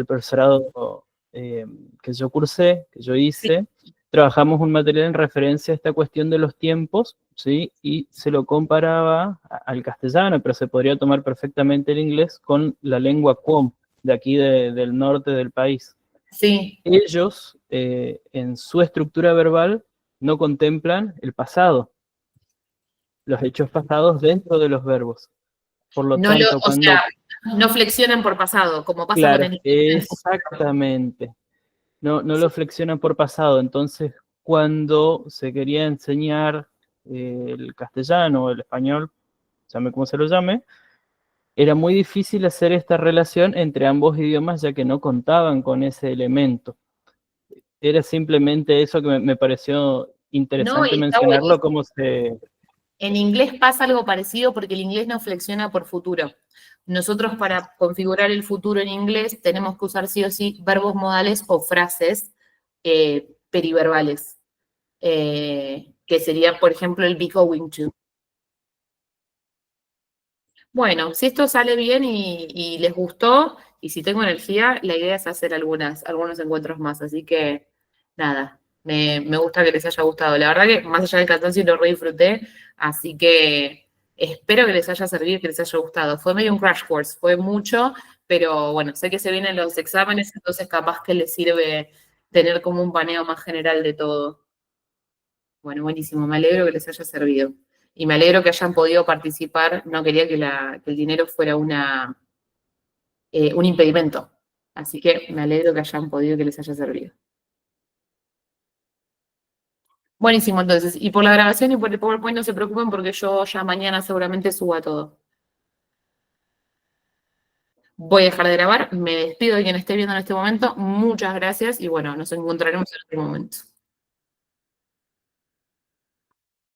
profesorado que yo cursé, que yo Sí, hice, trabajamos un material en referencia a esta cuestión de los tiempos, ¿sí? Y se lo comparaba al castellano, pero se podría tomar perfectamente el inglés con la lengua Qom, de aquí del norte del país. sí. Ellos, en su estructura verbal, no contemplan el pasado, los hechos pasados dentro de los verbos. Por lo tanto, O sea, cuando, no flexionan por pasado, como pasa con claro, el inglés. exactamente, no lo flexionan por pasado. Entonces, cuando se quería enseñar el castellano o el español, llame como se lo llame, era muy difícil hacer esta relación entre ambos idiomas, ya que no contaban con ese elemento. Era simplemente eso que me pareció No, interesante y está mencionarlo, buenísimo. como se... En inglés pasa algo parecido porque el inglés no flexiona por futuro. Nosotros para configurar el futuro en inglés tenemos que usar sí o sí verbos modales o frases periverbales. que sería, por ejemplo, el Be Going To. Bueno, si esto sale bien y les gustó, y si tengo energía, la idea es hacer algunos encuentros más. Así que, nada, me gusta que les haya gustado. La verdad que más allá del cansancio lo re disfruté, así que espero que les haya servido y que les haya gustado. Fue medio un crash course, fue mucho, pero bueno, sé que se vienen los exámenes, entonces capaz que les sirve tener como un paneo más general de todo. Bueno, buenísimo, me alegro que les haya servido. Y me alegro que hayan podido participar. No quería que el dinero fuera un impedimento. Así que me alegro que hayan podido, que les haya servido. Buenísimo, entonces. Y por la grabación y por el PowerPoint no se preocupen porque yo ya mañana seguramente suba todo. Voy a dejar de grabar, me despido de quien esté viendo en este momento. Muchas gracias y bueno, nos encontraremos en otro momento.